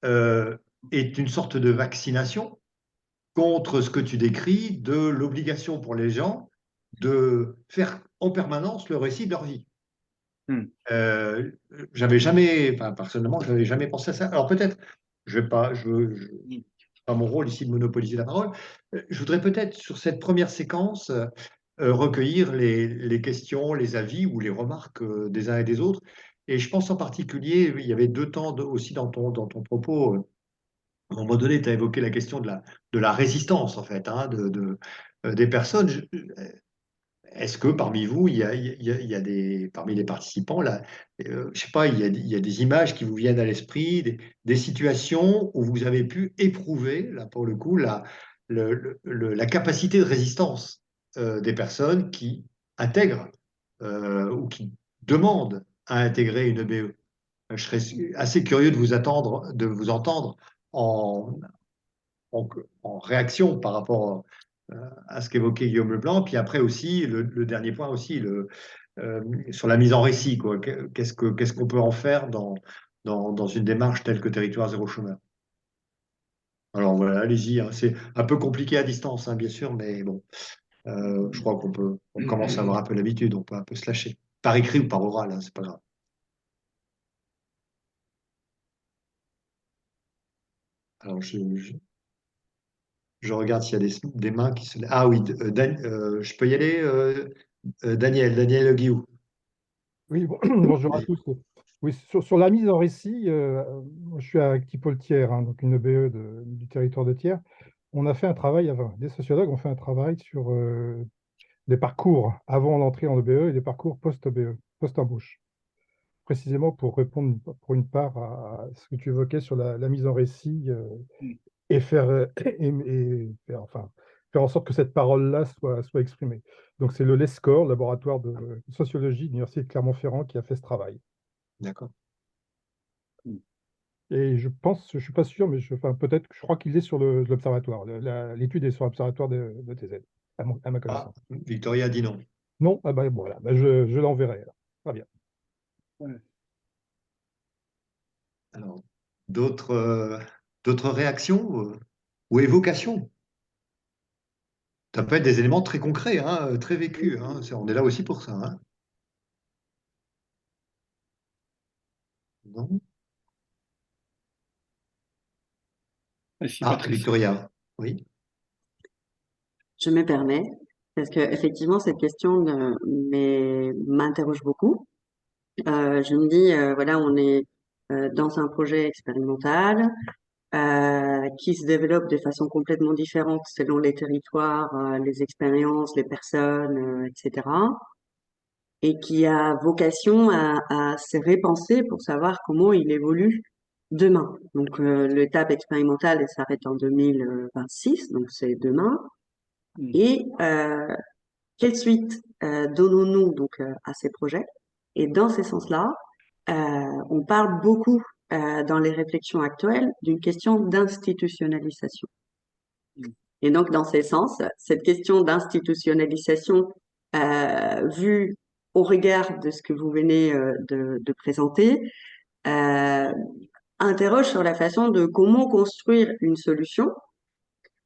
est une sorte de vaccination contre ce que tu décris de l'obligation pour les gens de faire en permanence le récit de leur vie. Euh, J'avais jamais, enfin, personnellement, je n'avais jamais pensé à ça. Alors peut-être, pas mon rôle ici de monopoliser la parole. Je voudrais peut-être sur cette première séquence recueillir les questions, les avis ou les remarques des uns et des autres. Et je pense en particulier, il y avait deux temps aussi dans ton propos. À un moment donné, tu as évoqué la question de la résistance, en fait, hein, des personnes. Est-ce que parmi vous, il y a parmi les participants, là, je sais pas, il y a des images qui vous viennent à l'esprit, des situations où vous avez pu éprouver, là pour le coup, la capacité de résistance des personnes qui intègrent ou qui demandent à intégrer une EBE. Je serais assez curieux de vous entendre en, en réaction par rapport à ce qu'évoquait Guillaume Leblanc. Puis après aussi, le dernier point aussi, sur la mise en récit, quoi. Qu'est-ce qu'on peut en faire dans une démarche telle que Territoire zéro chômeur? Alors voilà, allez-y, hein. C'est un peu compliqué à distance, hein, bien sûr, mais bon, je crois on commence à avoir un peu l'habitude, on peut un peu se lâcher. Par écrit ou par oral, hein, c'est pas grave. Alors je regarde s'il y a des mains qui se lèvent. Ah oui, je peux y aller, Daniel Guillou. Oui, bonjour à tous. Oui, sur la mise en récit, moi, je suis à Actipol-Thiers, hein, donc une EBE du territoire de Thiers. On a fait un travail, enfin, des sociologues ont fait un travail sur des parcours avant l'entrée en EBE et des parcours post-EBE, post-embauche, précisément pour répondre pour une part à ce que tu évoquais sur la mise en récit et enfin, faire en sorte que cette parole-là soit exprimée. Donc c'est le LESCOR, laboratoire de sociologie de l'Université de Clermont-Ferrand, qui a fait ce travail. D'accord. Et je pense, je ne suis pas sûr, mais enfin, peut-être, je crois qu'il est sur l'observatoire. L'étude est sur l'observatoire de TZ, à ma Ah, connaissance. Victoria dit non. Non, ah bah, voilà, bah, je l'enverrai alors. Très bien. Alors, d'autres réactions ou évocations? Ça peut être des éléments très concrets, hein, très vécus, hein. On est là aussi pour ça, hein. Non? Merci, Ah, Patrice. Victoria, oui. Je me permets. parce que effectivement, cette question m'interroge beaucoup. Je me dis, voilà, on est dans un projet expérimental qui se développe de façon complètement différente selon les territoires, les expériences, les personnes, etc. Et qui a vocation à se repenser pour savoir comment il évolue demain. Donc, l'étape expérimentale, elle s'arrête en 2026, donc c'est demain. Et quelle suite donnons-nous donc à ces projets? Et dans ces sens-là, on parle beaucoup dans les réflexions actuelles d'une question d'institutionnalisation. Et donc, dans ces sens, cette question d'institutionnalisation, vue au regard de ce que vous venez de présenter, interroge sur la façon de comment construire une solution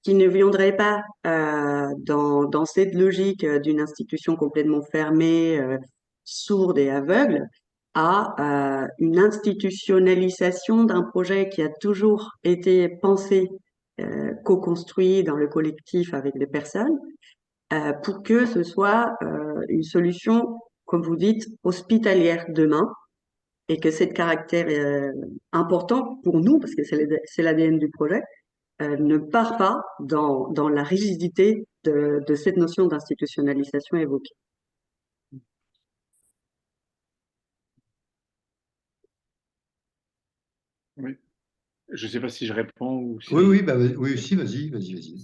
qui ne viendrait pas dans cette logique d'une institution complètement fermée, sourde et aveugle, à une institutionnalisation d'un projet qui a toujours été pensé, co-construit dans le collectif avec des personnes, pour que ce soit une solution, comme vous dites, hospitalière demain, et que cet caractère important pour nous, parce que c'est l'ADN du projet, ne part pas dans la rigidité de cette notion d'institutionnalisation évoquée. Oui. Je ne sais pas si je réponds ou si... Oui, oui, si, vas-y.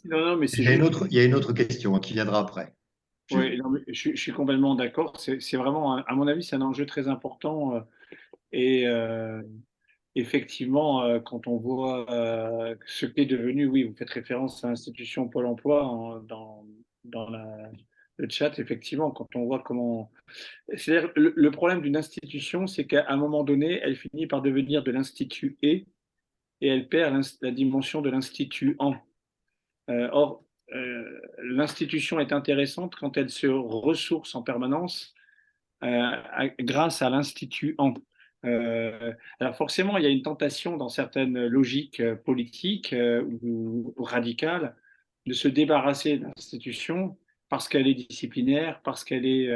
Non, mais c'est Il y a juste... il y a une autre question qui viendra après. Oui, non, mais je suis complètement d'accord. C'est vraiment, à mon avis, c'est un enjeu très important. Et effectivement, quand on voit ce qu'est devenu, oui, vous faites référence à l'institution Pôle emploi dans le chat, effectivement, quand on voit comment... C'est-à-dire, le problème d'une institution, c'est qu'à un moment donné, elle finit par devenir de l'institut et elle perd la dimension de l'instituant. Or, l'institution est intéressante quand elle se ressource en permanence grâce à l'instituant. Alors forcément, il y a une tentation dans certaines logiques politiques ou radicales de se débarrasser de l'institution parce qu'elle est disciplinaire, parce qu'elle est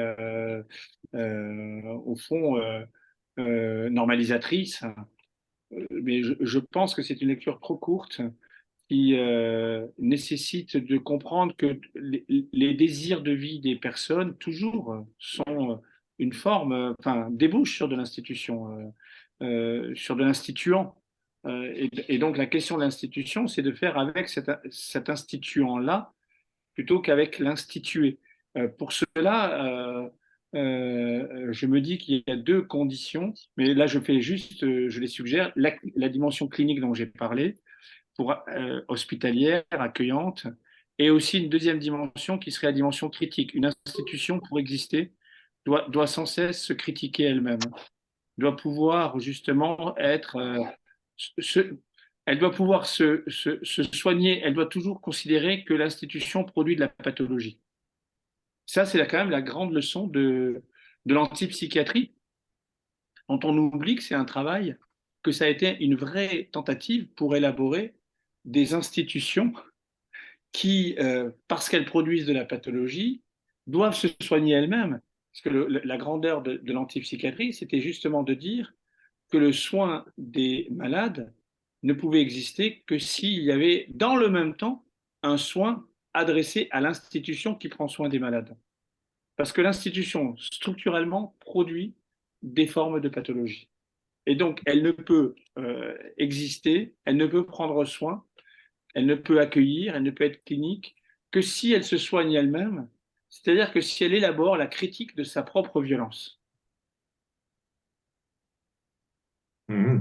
au fond normalisatrice. Mais je pense que c'est une lecture trop courte qui nécessite de comprendre que les désirs de vie des personnes, toujours, sont une forme, enfin, débouchent sur de l'institution, sur de l'instituant. Et donc, la question de l'institution, c'est de faire avec cet instituant-là plutôt qu'avec l'institué. Pour cela, je me dis qu'il y a deux conditions, mais là, je fais juste, je les suggère, la dimension clinique dont j'ai parlé, hospitalière, accueillante, et aussi une deuxième dimension qui serait la dimension critique. Une institution, pour exister, doit sans cesse se critiquer elle-même, doit pouvoir justement être... elle doit pouvoir se soigner, elle doit toujours considérer que l'institution produit de la pathologie. Ça, c'est quand même la grande leçon de l'antipsychiatrie, dont on oublie que c'est un travail, que ça a été une vraie tentative pour élaborer des institutions qui, parce qu'elles produisent de la pathologie, doivent se soigner elles-mêmes. Parce que la grandeur de l'antipsychiatrie, c'était justement de dire que le soin des malades ne pouvait exister que s'il y avait dans le même temps un soin adressé à l'institution qui prend soin des malades. Parce que l'institution, structurellement, produit des formes de pathologie. Et donc, elle ne peut exister, elle ne peut prendre soin, elle ne peut accueillir, elle ne peut être clinique que si elle se soigne elle-même, c'est-à-dire que si elle élabore la critique de sa propre violence. Mmh.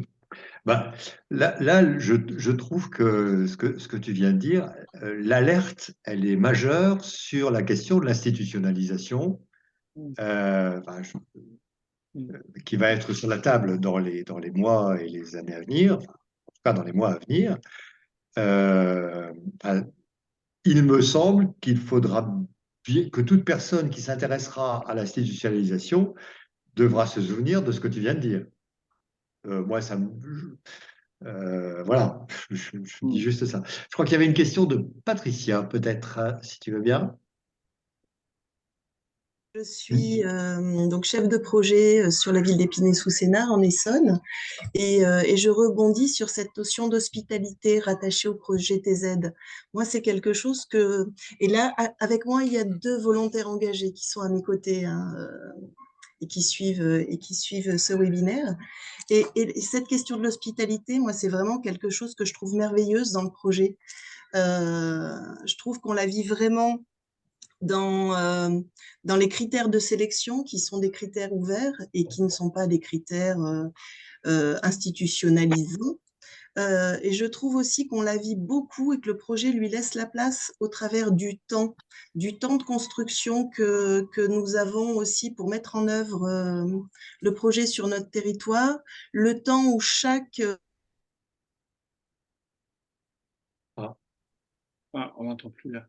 Bah, là, je trouve que ce que tu viens de dire, l'alerte, elle est majeure sur la question de l'institutionnalisation, qui va être sur la table dans les mois et les années à venir, en tout cas dans les mois à venir. Il me semble qu'il faudra que toute personne qui s'intéressera à l'institutionnalisation devra se souvenir de ce que tu viens de dire. Moi, ça me... voilà, je dis juste ça. Je crois qu'il y avait une question de Patricia, peut-être, si tu veux bien. Je suis donc chef de projet sur la ville d'Épinay-sous-Sénart en Essonne et je rebondis sur cette notion d'hospitalité rattachée au projet TZ. Moi, c'est quelque chose que... Et là, avec moi, il y a 2 volontaires engagés qui sont à mes côtés hein, et qui suivent ce webinaire. Et cette question de l'hospitalité, moi, c'est vraiment quelque chose que je trouve merveilleuse dans le projet. Je trouve qu'on la vit vraiment dans les critères de sélection qui sont des critères ouverts et qui ne sont pas des critères institutionnalisés. Et je trouve aussi qu'on la vit beaucoup et que le projet lui laisse la place au travers du temps de construction que nous avons aussi pour mettre en œuvre le projet sur notre territoire, le temps où chaque... On n'entend plus là.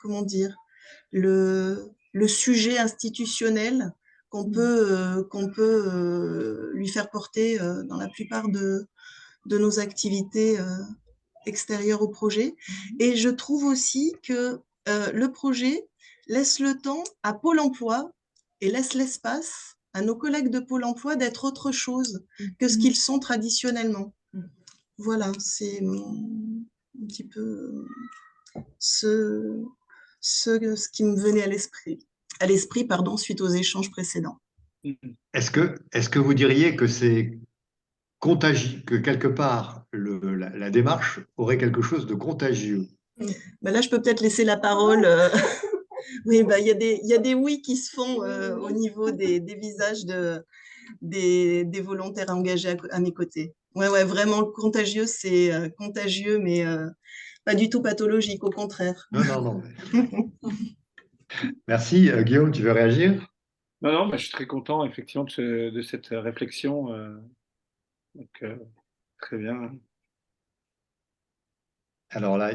Comment dire, le sujet institutionnel qu'on peut lui faire porter dans la plupart de nos activités extérieures au projet. Et je trouve aussi que le projet laisse le temps à Pôle emploi et laisse l'espace à nos collègues de Pôle emploi d'être autre chose que ce qu'ils sont traditionnellement. Voilà, c'est un petit peu ce qui me venait à l'esprit, pardon, suite aux échanges précédents. Est-ce que vous diriez que c'est contagieux, que quelque part la démarche aurait quelque chose de contagieux? Ben là, je peux peut-être laisser la parole. Oui, ben, il y a des oui qui se font au niveau des visages des volontaires engagés à mes côtés. Ouais, vraiment contagieux, c'est contagieux, mais pas du tout pathologique, au contraire. Non. Merci. Guillaume, tu veux réagir? Non, je suis très content effectivement de cette réflexion. Donc, très bien. Alors là,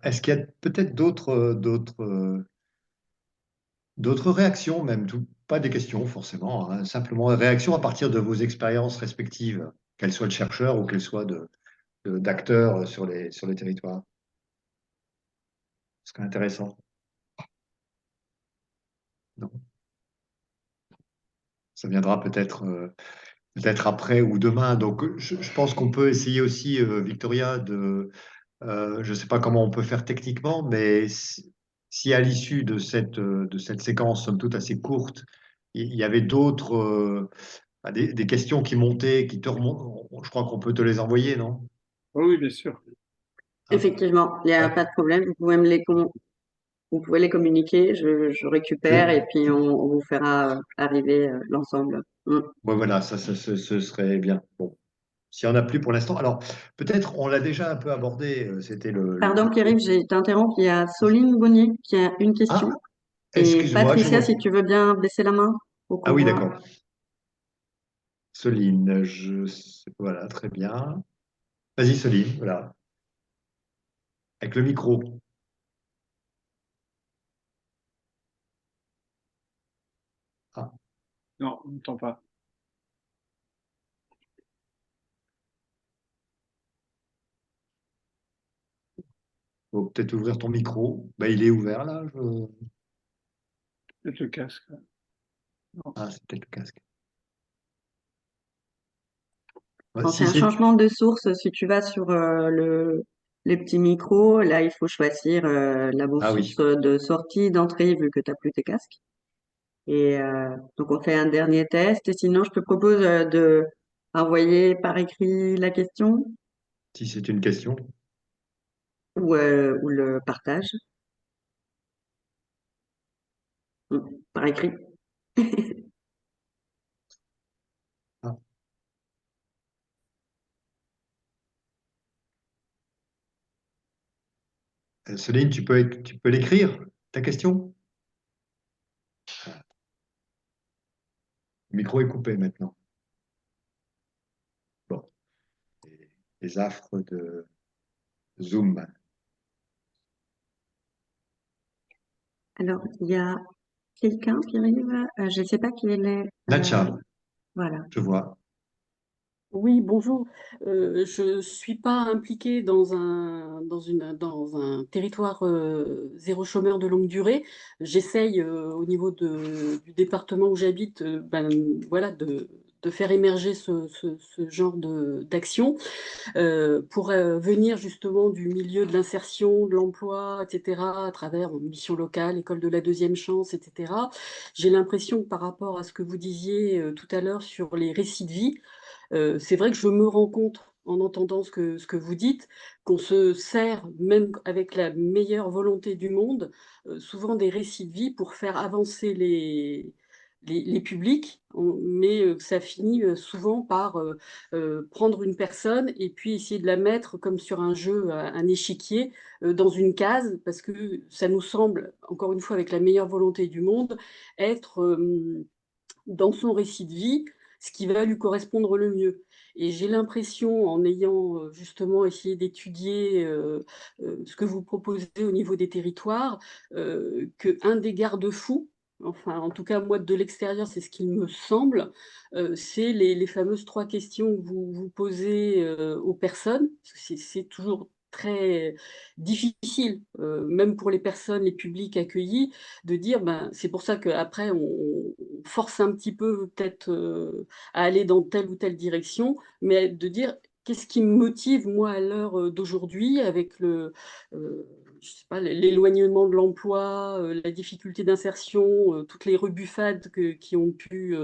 est-ce qu'il y a peut-être d'autres réactions, même pas des questions forcément, hein, simplement réactions à partir de vos expériences respectives, qu'elles soient de chercheurs ou qu'elles soient d'acteurs sur les territoires? Ce serait intéressant. Non. Ça viendra peut-être après ou demain. Donc, je pense qu'on peut essayer aussi, Victoria, je ne sais pas comment on peut faire techniquement, mais si à l'issue de cette séquence, somme toute assez courte, il y avait des questions qui montaient, qui te remontent, je crois qu'on peut te les envoyer, non? Oui, bien sûr. Effectivement, il n'y a pas de problème. Vous pouvez les communiquer, je récupère et puis on vous fera arriver l'ensemble. Ouais, voilà, ce serait bien. Bon, s'il n'y en a plus pour l'instant. Alors, peut-être, on l'a déjà un peu abordé, c'était Pardon, Pierre-Yves, j'ai t'interrompu. Il y a Soline Bonnier qui a une question. Ah, Et excuse-moi, Patricia, si tu veux bien baisser la main pour Ah qu'on oui, voit. d'accord. Soline, voilà, très bien. Vas-y, Soline, voilà. Avec le micro. Ah, Non, on n'entend pas. faut peut-être ouvrir ton micro. Ben, il est ouvert là. Peut-être le casque. Ah, c'est peut-être le casque. Quand Si c'est un c'est. changement de source, si tu vas sur les petits micros, là, il faut choisir la bonne Ah oui. source de sortie, d'entrée, vu que tu n'as plus tes casques. Et donc, on fait un dernier test. Et sinon, je te propose de envoyer par écrit la question Si c'est une question. ou le partage par écrit. Ah. Soline, tu peux l'écrire, ta question? Le micro est coupé maintenant. Bon. Les affres de Zoom. Alors, il y a quelqu'un qui arrive, je ne sais pas qui elle est. Natcha, Voilà. je vois. Oui, bonjour. Je suis pas impliquée dans un territoire zéro chômeur de longue durée. J'essaye au niveau du département où j'habite, voilà, de faire émerger ce genre d'action pour venir justement du milieu de l'insertion, de l'emploi, etc., à travers mission locale, école de la deuxième chance, etc. J'ai l'impression que par rapport à ce que vous disiez tout à l'heure sur les récits de vie, c'est vrai que je me rends compte en entendant ce que vous dites, qu'on se sert, même avec la meilleure volonté du monde, souvent des récits de vie pour faire avancer les publics, mais ça finit souvent par prendre une personne et puis essayer de la mettre comme sur un jeu, un échiquier, dans une case, parce que ça nous semble, encore une fois avec la meilleure volonté du monde, être dans son récit de vie ce qui va lui correspondre le mieux. Et j'ai l'impression, en ayant justement essayé d'étudier ce que vous proposez au niveau des territoires, qu'un des garde-fous, enfin en tout cas moi de l'extérieur c'est ce qu'il me semble, c'est les fameuses 3 questions que vous posez aux personnes. C'est toujours très difficile, même pour les personnes, les publics accueillis, de dire, ben, c'est pour ça qu'après, on force un petit peu peut-être à aller dans telle ou telle direction, mais de dire, qu'est-ce qui me motive, moi, à l'heure d'aujourd'hui, avec je sais pas, l'éloignement de l'emploi, la difficulté d'insertion, toutes les rebuffades qui ont pu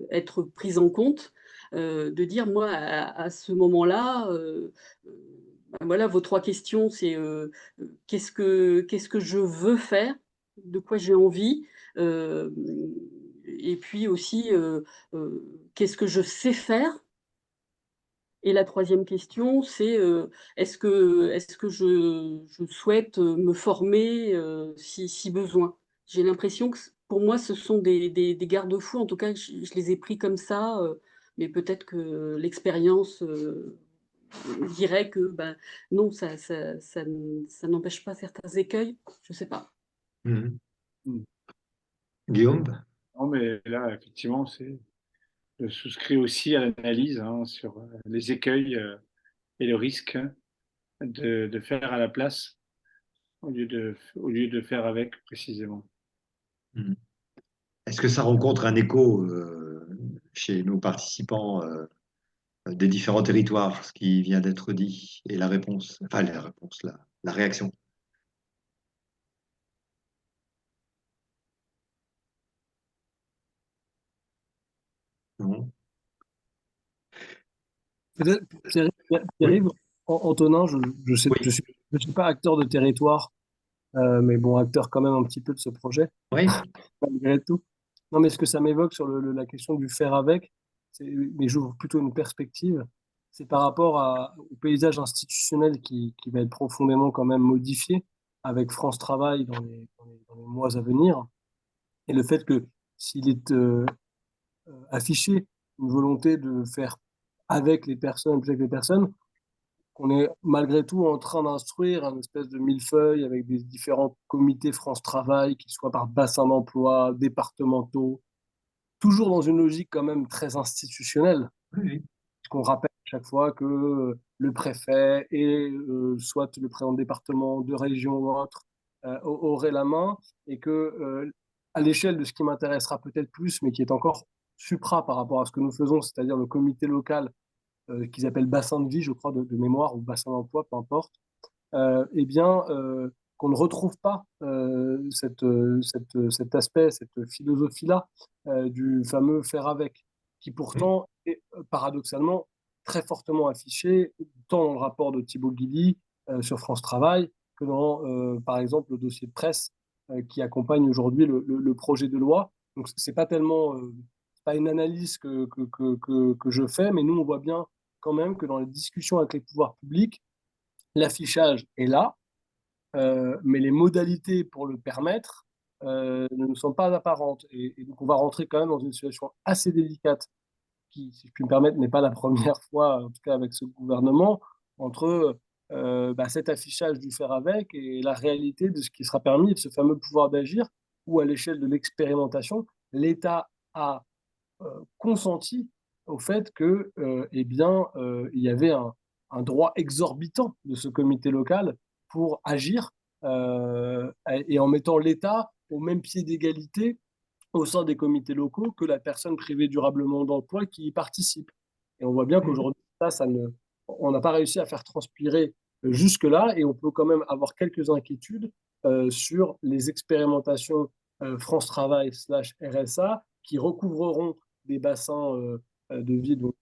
être prises en compte, de dire, moi, à ce moment-là, ben voilà, vos 3 questions, c'est qu'est-ce que je veux faire, de quoi j'ai envie, euh, et puis aussi qu'est-ce que je sais faire. Et la 3e question, c'est est-ce que je souhaite me former si besoin. J'ai l'impression que pour moi, ce sont des garde-fous, en tout cas, je les ai pris comme ça, mais peut-être que l'expérience dirait que ben, non, ça n'empêche pas certains écueils, je ne sais pas. Mhm. Mm. Guillaume? Non, mais là, effectivement, je souscris aussi à l'analyse hein, sur les écueils et le risque de faire à la place au lieu de faire avec précisément. Mhm. Est-ce que ça rencontre un écho chez nos participants des différents territoires, ce qui vient d'être dit, et la réponse, enfin la réponse, la réaction? Non. Peut-être, Pierre-Yves, Antonin, Oui, je suis pas acteur de territoire, mais bon, acteur quand même un petit peu de ce projet, oui. malgré tout. Non, mais ce que ça m'évoque sur la question du faire avec, mais j'ouvre plutôt une perspective, c'est par rapport au paysage institutionnel qui va être profondément quand même modifié avec France Travail dans les mois à venir, et le fait que s'il est affiché une volonté de faire avec les personnes, plus avec les personnes, qu'on est malgré tout en train d'instruire un espèce de millefeuille avec des différents comités France Travail, qui soient par bassin d'emploi, départementaux, toujours dans une logique quand même très institutionnelle. Oui. Qu'on rappelle à chaque fois que le préfet et soit le président de département, de région ou autre auraient la main et que à l'échelle de ce qui m'intéressera peut-être plus, mais qui est encore supra par rapport à ce que nous faisons, c'est-à-dire le comité local qu'ils appellent bassin de vie, je crois, de mémoire, ou bassin d'emploi, peu importe, eh bien, qu'on ne retrouve pas cet aspect, cette philosophie-là du fameux faire avec, qui pourtant est paradoxalement très fortement affiché, tant dans le rapport de Thibault Guilly sur France Travail, que dans, par exemple, le dossier de presse qui accompagne aujourd'hui le projet de loi. Donc, c'est pas tellement, pas une analyse que je fais, mais nous, on voit bien quand même que dans les discussions avec les pouvoirs publics, l'affichage est là, mais les modalités pour le permettre ne nous sont pas apparentes. Et donc, on va rentrer quand même dans une situation assez délicate, qui, si je puis me permettre, n'est pas la première fois, en tout cas avec ce gouvernement, entre cet affichage du faire avec et la réalité de ce qui sera permis, de ce fameux pouvoir d'agir, où à l'échelle de l'expérimentation, l'État a consenti au fait que, il y avait un droit exorbitant de ce comité local pour agir et en mettant l'État au même pied d'égalité au sein des comités locaux que la personne privée durablement d'emploi qui y participe. Et on voit bien qu'aujourd'hui, on n'a pas réussi à faire transpirer jusque-là et on peut quand même avoir quelques inquiétudes sur les expérimentations France Travail / RSA qui recouvreront des bassins de vie, donc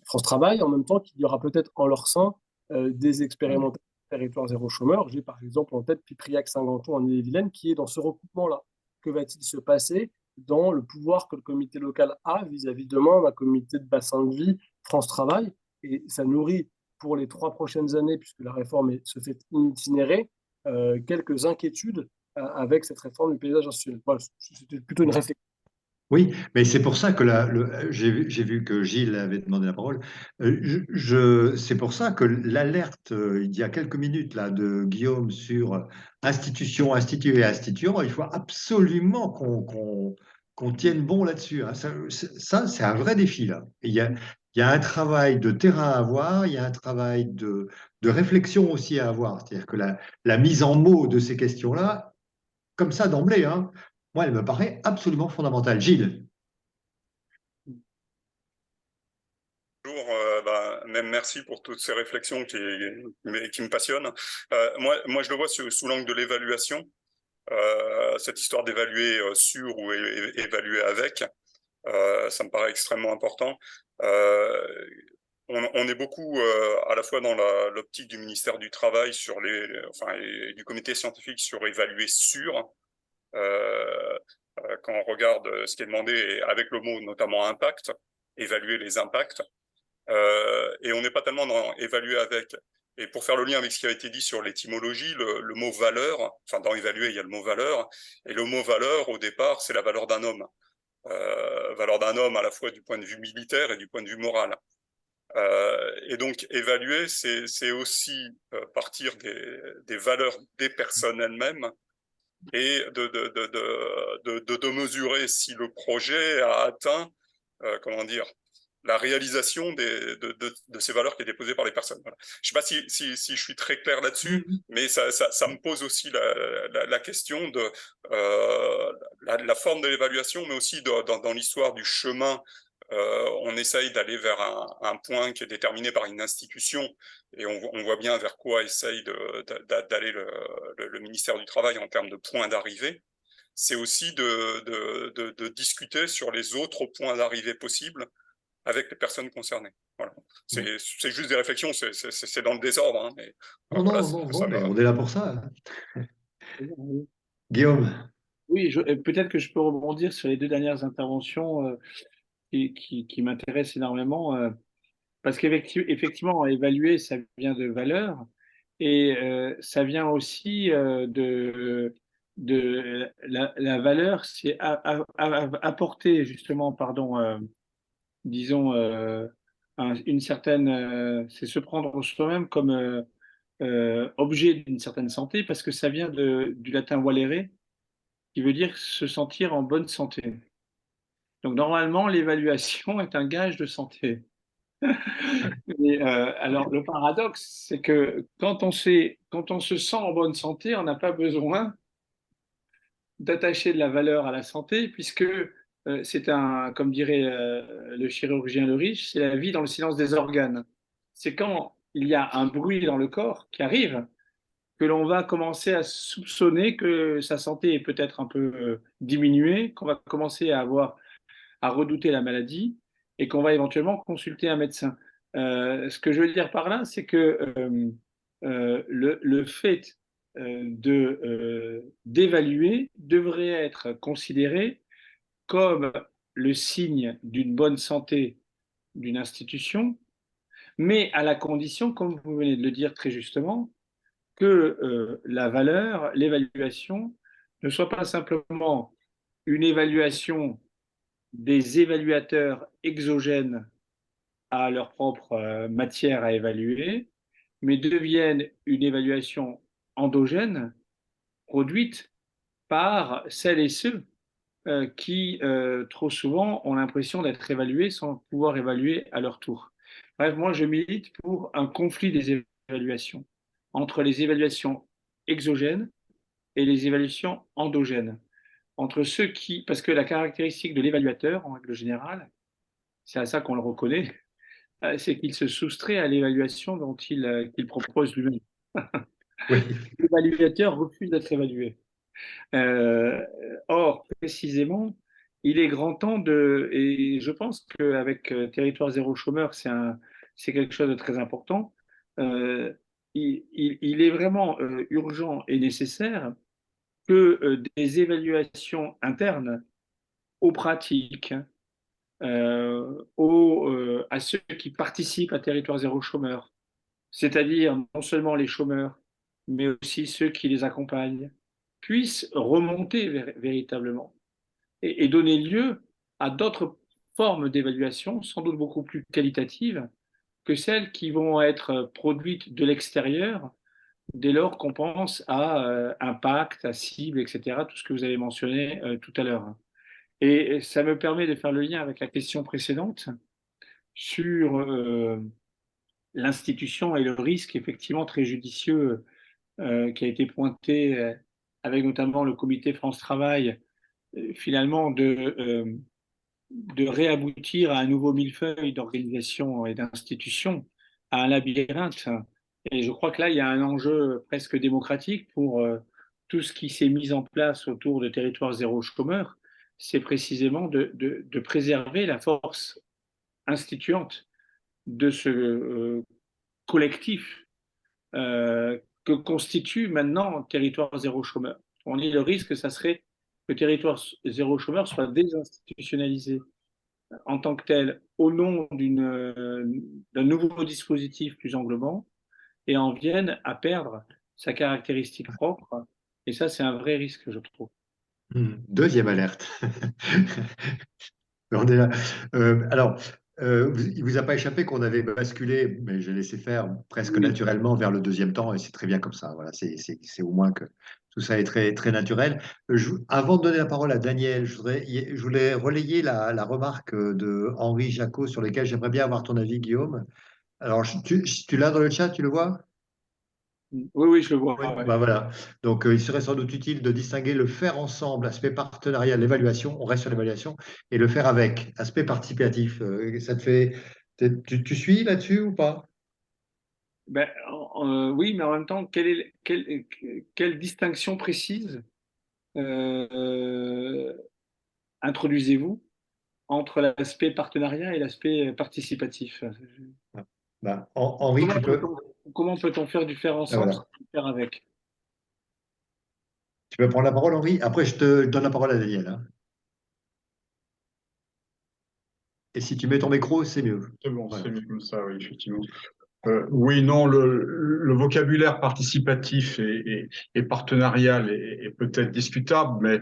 France Travail, en même temps qu'il y aura peut-être en leur sein des expérimentations territoire zéro chômeur. J'ai par exemple en tête Pipriac-Saint-Ganton en Ille-et-Vilaine qui est dans ce recoupement-là. Que va-t-il se passer dans le pouvoir que le comité local a vis-à-vis demain d'un comité de bassin de vie France Travail? Et ça nourrit pour les 3 prochaines années, puisque la réforme se fait itinérée, quelques inquiétudes avec cette réforme du paysage institutionnel. Voilà, c'était plutôt une réflexion. Oui, mais c'est pour ça que j'ai vu que Gilles avait demandé la parole. C'est pour ça que l'alerte, il y a quelques minutes, là, de Guillaume sur institution, institut et instituant, il faut absolument qu'on tienne bon là-dessus, hein. Ça, c'est un vrai défi, là. Il y a un travail de terrain à avoir, il y a un travail de réflexion aussi à avoir. C'est-à-dire que la mise en mots de ces questions-là, comme ça d'emblée, hein, moi, elle me paraît absolument fondamentale. Gilles. Bonjour, même merci pour toutes ces réflexions qui me passionnent. Moi, je le vois sous l'angle de l'évaluation, cette histoire d'évaluer sur ou évaluer avec, ça me paraît extrêmement important. On est beaucoup à la fois dans l'optique du ministère du Travail et du comité scientifique sur évaluer sur. Quand on regarde ce qui est demandé avec le mot notamment impact, évaluer les impacts. Et on n'est pas tellement dans évaluer avec. Et pour faire le lien avec ce qui a été dit sur l'étymologie, le mot valeur, enfin dans évaluer, il y a le mot valeur, et le mot valeur, au départ, c'est la valeur d'un homme. Valeur d'un homme à la fois du point de vue militaire et du point de vue moral. Et donc évaluer, c'est aussi partir des valeurs des personnes elles-mêmes et de mesurer si le projet a atteint, la réalisation de ces valeurs qui est déposée par les personnes. Voilà. Je ne sais pas si je suis très clair là-dessus, mais ça me pose aussi la question de la forme de l'évaluation, mais aussi dans l'histoire du chemin. On essaye d'aller vers un point qui est déterminé par une institution, et on voit bien vers quoi essaye d'aller le ministère du Travail en termes de points d'arrivée. C'est aussi de discuter sur les autres points d'arrivée possibles avec les personnes concernées. Voilà. C'est juste des réflexions, c'est dans le désordre. Hein, mais, mais on est là pour ça. Guillaume. Oui, peut-être que je peux rebondir sur les 2 dernières interventions qui m'intéressent énormément, parce qu'effectivement, évaluer, ça vient de valeur, et ça vient aussi de la valeur, c'est apporter justement, disons, une certaine, c'est se prendre soi-même comme objet d'une certaine santé, parce que ça vient du latin valere, qui veut dire se sentir en bonne santé. Donc normalement, l'évaluation est un gage de santé. Mais, alors le paradoxe, c'est que quand on se sent en bonne santé, on n'a pas besoin d'attacher de la valeur à la santé, puisque c'est comme dirait le chirurgien Le Riche, c'est la vie dans le silence des organes. C'est quand il y a un bruit dans le corps qui arrive que l'on va commencer à soupçonner que sa santé est peut-être un peu diminuée, qu'on va commencer à redouter la maladie et qu'on va éventuellement consulter un médecin. Ce que je veux dire par là, c'est que le fait d'évaluer devrait être considéré comme le signe d'une bonne santé d'une institution, mais à la condition, comme vous venez de le dire très justement, que la valeur, l'évaluation, ne soit pas simplement une évaluation des évaluateurs exogènes à leur propre matière à évaluer, mais devienne une évaluation endogène produite par celles et ceux qui, trop souvent, ont l'impression d'être évalués sans pouvoir évaluer à leur tour. Bref, moi, je milite pour un conflit des évaluations, entre les évaluations exogènes et les évaluations endogènes. Entre ceux qui, parce que la caractéristique de l'évaluateur, en règle générale, c'est à ça qu'on le reconnaît, c'est qu'il se soustrait à l'évaluation dont qu'il propose lui-même. Oui. L'évaluateur refuse d'être évalué. Or, précisément, il est grand temps et je pense qu'avec Territoire Zéro Chômeur, c'est quelque chose de très important. Il est vraiment urgent et nécessaire que des évaluations internes aux pratiques, à ceux qui participent à Territoire Zéro Chômeur, c'est-à-dire non seulement les chômeurs, mais aussi ceux qui les accompagnent, puissent remonter véritablement et donner lieu à d'autres formes d'évaluation, sans doute beaucoup plus qualitatives que celles qui vont être produites de l'extérieur dès lors qu'on pense à impact, à cible, etc., tout ce que vous avez mentionné tout à l'heure. Et ça me permet de faire le lien avec la question précédente sur l'institution et le risque effectivement très judicieux qui a été pointé avec notamment le comité France Travail, finalement de réaboutir à un nouveau millefeuille d'organisation et d'institutions, à un labyrinthe. Et je crois que là, il y a un enjeu presque démocratique pour tout ce qui s'est mis en place autour de Territoire Zéro Chômeur, c'est précisément de préserver la force instituante de ce collectif que constitue maintenant Territoire Zéro Chômeur. On dit le risque, ça serait que Territoire Zéro Chômeur soit désinstitutionnalisé en tant que tel au nom d'un nouveau dispositif plus englobant et en vienne à perdre sa caractéristique propre. Et ça, c'est un vrai risque, je trouve. Deuxième alerte. On est là. Alors, il ne vous a pas échappé qu'on avait basculé, mais j'ai laissé faire presque naturellement vers le deuxième temps, et c'est très bien comme ça. Voilà, c'est au moins que tout ça est très, très naturel. Avant de donner la parole à Daniel, je voulais relayer la remarque de Henri Jacot sur laquelle j'aimerais bien avoir ton avis, Guillaume. Alors, tu l'as dans le chat, tu le vois? Oui, je le vois. Oui, Ouais. bah voilà. Donc, il serait sans doute utile de distinguer le faire ensemble, aspect partenariat, l'évaluation, on reste sur l'évaluation, et le faire avec, aspect participatif. Ça te fait. Tu suis là-dessus ou pas? Ben, oui, mais en même temps, quelle distinction précise introduisez-vous entre l'aspect partenariat et l'aspect participatif? Bah, Henri, tu peux. Comment peut-on faire du faire ensemble Voilà. sans du faire avec? Tu peux prendre la parole, Henri. Après, je te donne la parole à Daniel, hein. Et si tu mets ton micro, c'est mieux. C'est bon, Voilà. c'est mieux comme ça, oui, effectivement. Oui, non, le vocabulaire participatif et partenarial est peut-être discutable, mais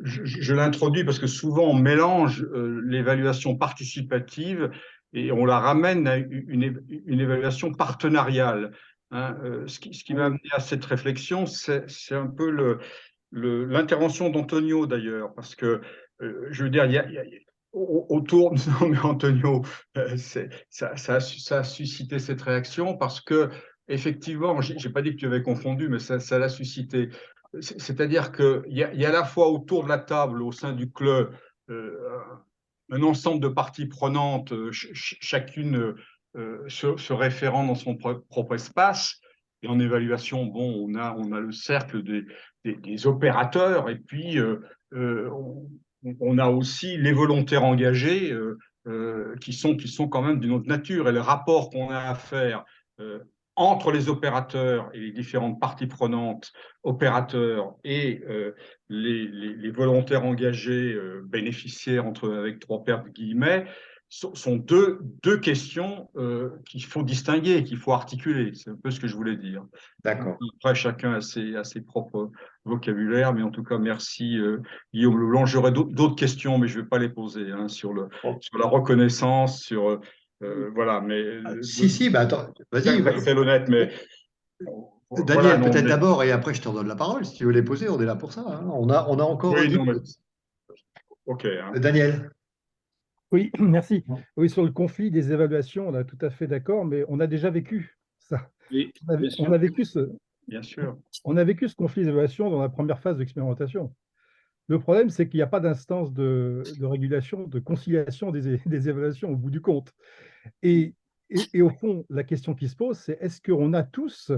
je l'introduis parce que souvent on mélange l'évaluation participative et on la ramène à une évaluation partenariale. Hein. Ce qui m'a amené à cette réflexion, c'est un peu l'intervention d'Antonio d'ailleurs, parce que je veux dire, il y a autour, non mais Antonio, ça a suscité cette réaction parce que effectivement, j'ai pas dit que tu avais confondu, mais ça l'a suscité. C'est-à-dire qu'il y a à la fois autour de la table, au sein du club, un ensemble de parties prenantes, chacune se référant dans son propre espace. Et en évaluation, bon, on a le cercle des opérateurs et puis on a aussi les volontaires engagés qui sont quand même d'une autre nature. Et le rapport qu'on a à faire entre les opérateurs et les différentes parties prenantes, opérateurs et les volontaires engagés, bénéficiaires avec trois paires de guillemets, sont deux questions qu'il faut distinguer, qu'il faut articuler. C'est un peu ce que je voulais dire. D'accord. Après, chacun a ses propres vocabulaires, mais en tout cas, merci Guillaume Leblanc. J'aurais d'autres questions, mais je ne vais pas les poser hein, sur la reconnaissance, sur voilà. Mais Si, bah attends, vas-y. C'est honnête, mais Daniel, voilà, peut-être d'abord, et après je te redonne la parole. Si tu veux les poser, on est là pour ça, hein. On a encore oui, non, mais OK. Hein. Daniel. Oui, merci. Oui, sur le conflit des évaluations, on est tout à fait d'accord, mais on a déjà vécu ça. Oui, bien sûr. On a vécu Bien sûr. on a vécu ce conflit d'évaluation dans la première phase d'expérimentation. Le problème, c'est qu'il n'y a pas d'instance de régulation, de conciliation des évaluations au bout du compte. Et au fond, la question qui se pose, c'est est-ce qu'on a tous,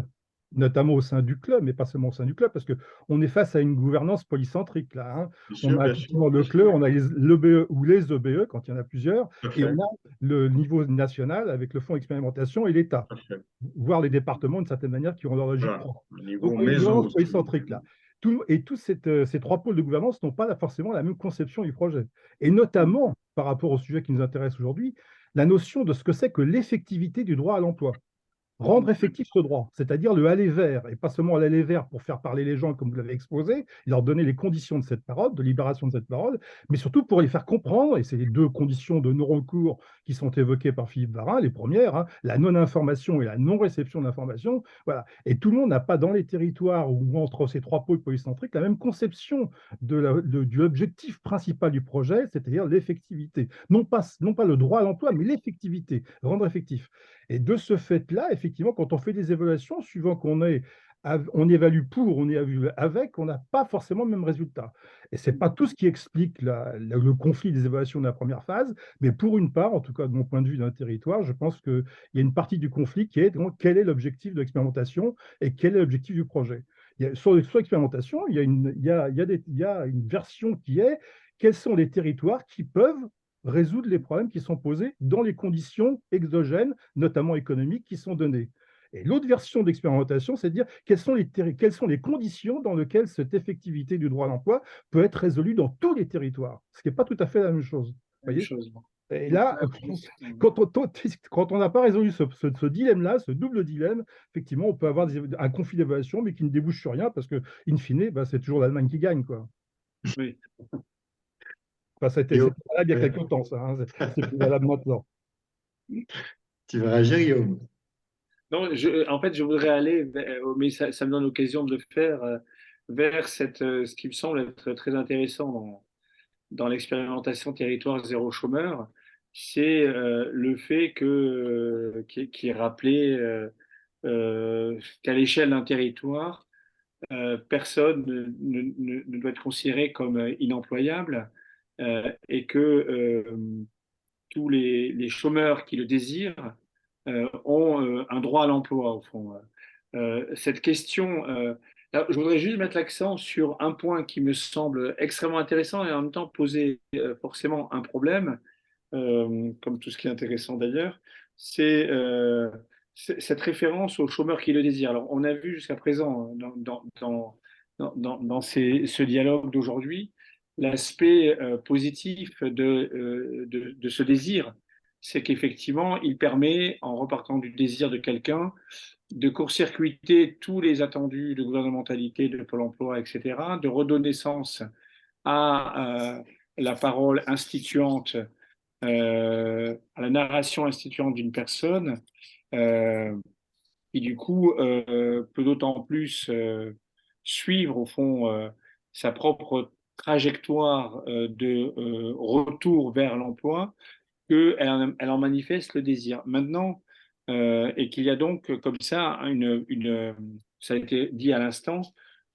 notamment au sein du club, mais pas seulement au sein du club, parce qu'on est face à une gouvernance polycentrique là. Hein. Bien On sûr, a bien effectivement sûr. le club, on a l'EBE ou les EBE quand il y en a plusieurs, Tout à et fait. on a le niveau national avec le fonds expérimentation et l'État, Tout à fait. voire les départements d'une certaine manière qui ont leur logique Voilà. propre. Au niveau Donc on a une maison gouvernance aussi. polycentrique là. Et tous ces trois pôles de gouvernance n'ont pas forcément la même conception du projet. Et notamment, par rapport au sujet qui nous intéresse aujourd'hui, la notion de ce que c'est que l'effectivité du droit à l'emploi. Rendre effectif ce droit, c'est-à-dire le aller vers, et pas seulement l'aller vers pour faire parler les gens comme vous l'avez exposé, leur donner les conditions de cette parole, de libération de cette parole, mais surtout pour les faire comprendre, et c'est les deux conditions de non-recours qui sont évoquées par Philippe Varin, les premières, hein, la non-information et la non-réception d'informations, voilà. Et tout le monde n'a pas dans les territoires ou entre ces trois pôles polycentriques la même conception de l'objectif principal du projet, c'est-à-dire l'effectivité. Non pas le droit à l'emploi, mais l'effectivité, rendre effectif. Et de ce fait-là, effectivement, quand on fait des évaluations, suivant on évalue pour, on évalue avec, on n'a pas forcément le même résultat. Et ce n'est pas tout ce qui explique le conflit des évaluations de la première phase, mais pour une part, en tout cas de mon point de vue d'un territoire, je pense qu'il y a une partie du conflit qui est donc, quel est l'objectif de l'expérimentation et quel est l'objectif du projet. Sur l'expérimentation, il y a une version qui est quels sont les territoires qui peuvent résoudre les problèmes qui sont posés dans les conditions exogènes, notamment économiques, qui sont données. Et l'autre version d'expérimentation, c'est de dire quelles sont les conditions dans lesquelles cette effectivité du droit à l'emploi peut être résolue dans tous les territoires, ce qui n'est pas tout à fait la même chose. Voyez. Et là, quand on n'a pas résolu ce dilemme-là, ce double dilemme, effectivement, on peut avoir un conflit d'évaluation, mais qui ne débouche sur rien, parce que, in fine, c'est toujours l'Allemagne qui gagne, quoi. Oui. Enfin, c'était valable il y a quelques temps, ça. Hein. C'est plus valable maintenant. Tu veux réagir, Guillaume? Non, en fait, je voudrais aller, mais ça me donne l'occasion de le faire, vers ce qui me semble être très intéressant dans l'expérimentation territoire zéro chômeur, c'est le fait qui est rappelé qu'à l'échelle d'un territoire, personne ne doit être considéré comme inemployable et que tous les chômeurs qui le désirent ont un droit à l'emploi, au fond. Cette question, là, je voudrais juste mettre l'accent sur un point qui me semble extrêmement intéressant et en même temps poser forcément un problème, comme tout ce qui est intéressant d'ailleurs, c'est cette référence aux chômeurs qui le désirent. Alors, on a vu jusqu'à présent dans ce dialogue d'aujourd'hui l'aspect positif de ce désir, c'est qu'effectivement, il permet, en repartant du désir de quelqu'un, de court-circuiter tous les attendus de gouvernementalité, de Pôle emploi, etc., de redonner sens à la parole instituante, à la narration instituante d'une personne, qui du coup peut d'autant plus suivre au fond sa propre trajectoire de retour vers l'emploi qu'elle en manifeste le désir. Maintenant, et qu'il y a donc comme ça, ça a été dit à l'instant,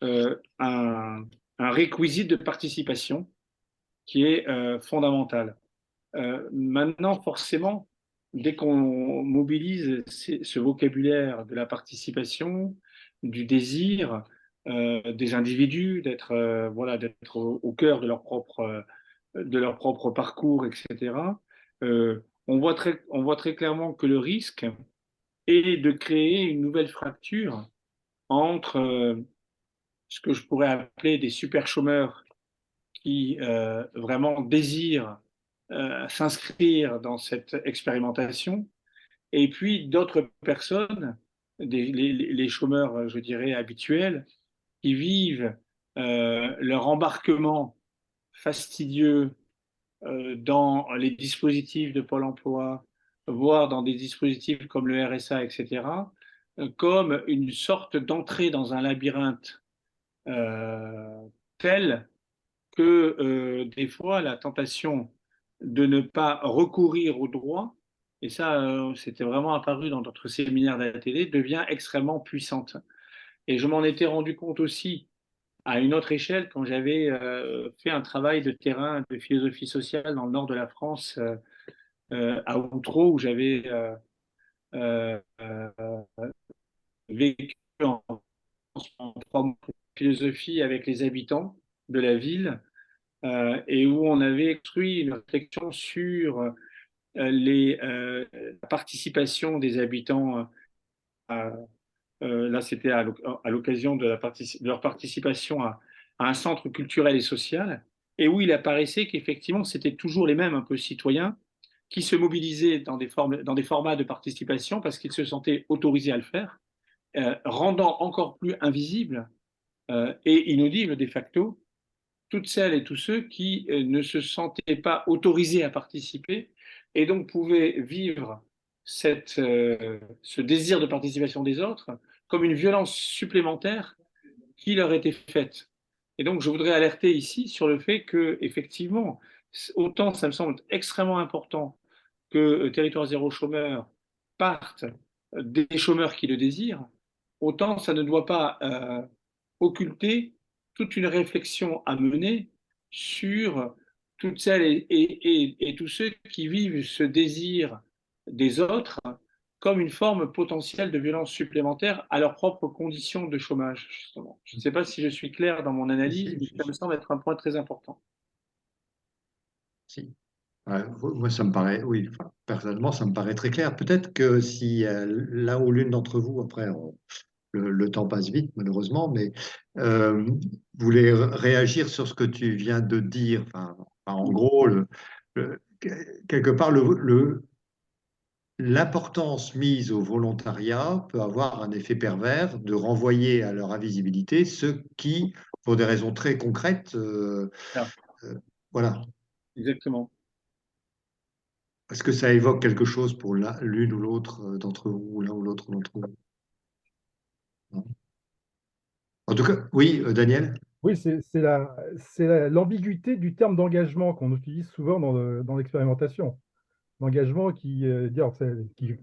un réquisite de participation qui est fondamental. Maintenant, forcément, dès qu'on mobilise ce vocabulaire de la participation, du désir des individus, d'être voilà, d'être au cœur de leur propre parcours, etc., on voit très clairement que le risque est de créer une nouvelle fracture entre ce que je pourrais appeler des super chômeurs qui vraiment désirent s'inscrire dans cette expérimentation, et puis d'autres personnes, les chômeurs, je dirais, habituels, qui vivent leur embarquement fastidieux dans les dispositifs de Pôle emploi, voire dans des dispositifs comme le RSA, etc., comme une sorte d'entrée dans un labyrinthe tel que des fois, la tentation de ne pas recourir au droit, et ça, c'était vraiment apparu dans notre séminaire d'ATD, devient extrêmement puissante. Et je m'en étais rendu compte aussi à une autre échelle quand j'avais fait un travail de terrain de philosophie sociale dans le nord de la France, à Outreau, où j'avais euh, vécu en 3 mois de philosophie avec les habitants de la ville, et où on avait construit une réflexion sur la participation des habitants. Là, c'était à l'occasion de leur participation à un centre culturel et social, et où il apparaissait qu'effectivement, c'était toujours les mêmes un peu citoyens qui se mobilisaient dans des formats de participation parce qu'ils se sentaient autorisés à le faire, rendant encore plus invisible et inaudible de facto toutes celles et tous ceux qui ne se sentaient pas autorisés à participer et donc pouvaient vivre ce désir de participation des autres comme une violence supplémentaire qui leur était faite. Et donc je voudrais alerter ici sur le fait que, effectivement, autant ça me semble extrêmement important que Territoire Zéro Chômeur parte des chômeurs qui le désirent, autant ça ne doit pas occulter toute une réflexion à mener sur toutes celles et tous ceux qui vivent ce désir des autres comme une forme potentielle de violence supplémentaire à leurs propres conditions de chômage, justement. Je ne sais pas si je suis clair dans mon analyse, mais ça me semble être un point très important. Si. Moi, ça me paraît, oui, enfin, personnellement, ça me paraît très clair. Peut-être que si l'un ou l'une d'entre vous, après, le temps passe vite, malheureusement, mais voulez réagir sur ce que tu viens de dire. Enfin, en gros, quelque part, l'importance mise au volontariat peut avoir un effet pervers de renvoyer à leur invisibilité ceux qui, pour des raisons très concrètes, voilà. Exactement. Est-ce que ça évoque quelque chose pour l'une ou l'autre d'entre vous, ou l'un ou l'autre d'entre vous? Non. En tout cas, oui, Daniel? Oui, c'est l'ambiguïté du terme d'engagement qu'on utilise souvent dans l'expérimentation. L'engagement qui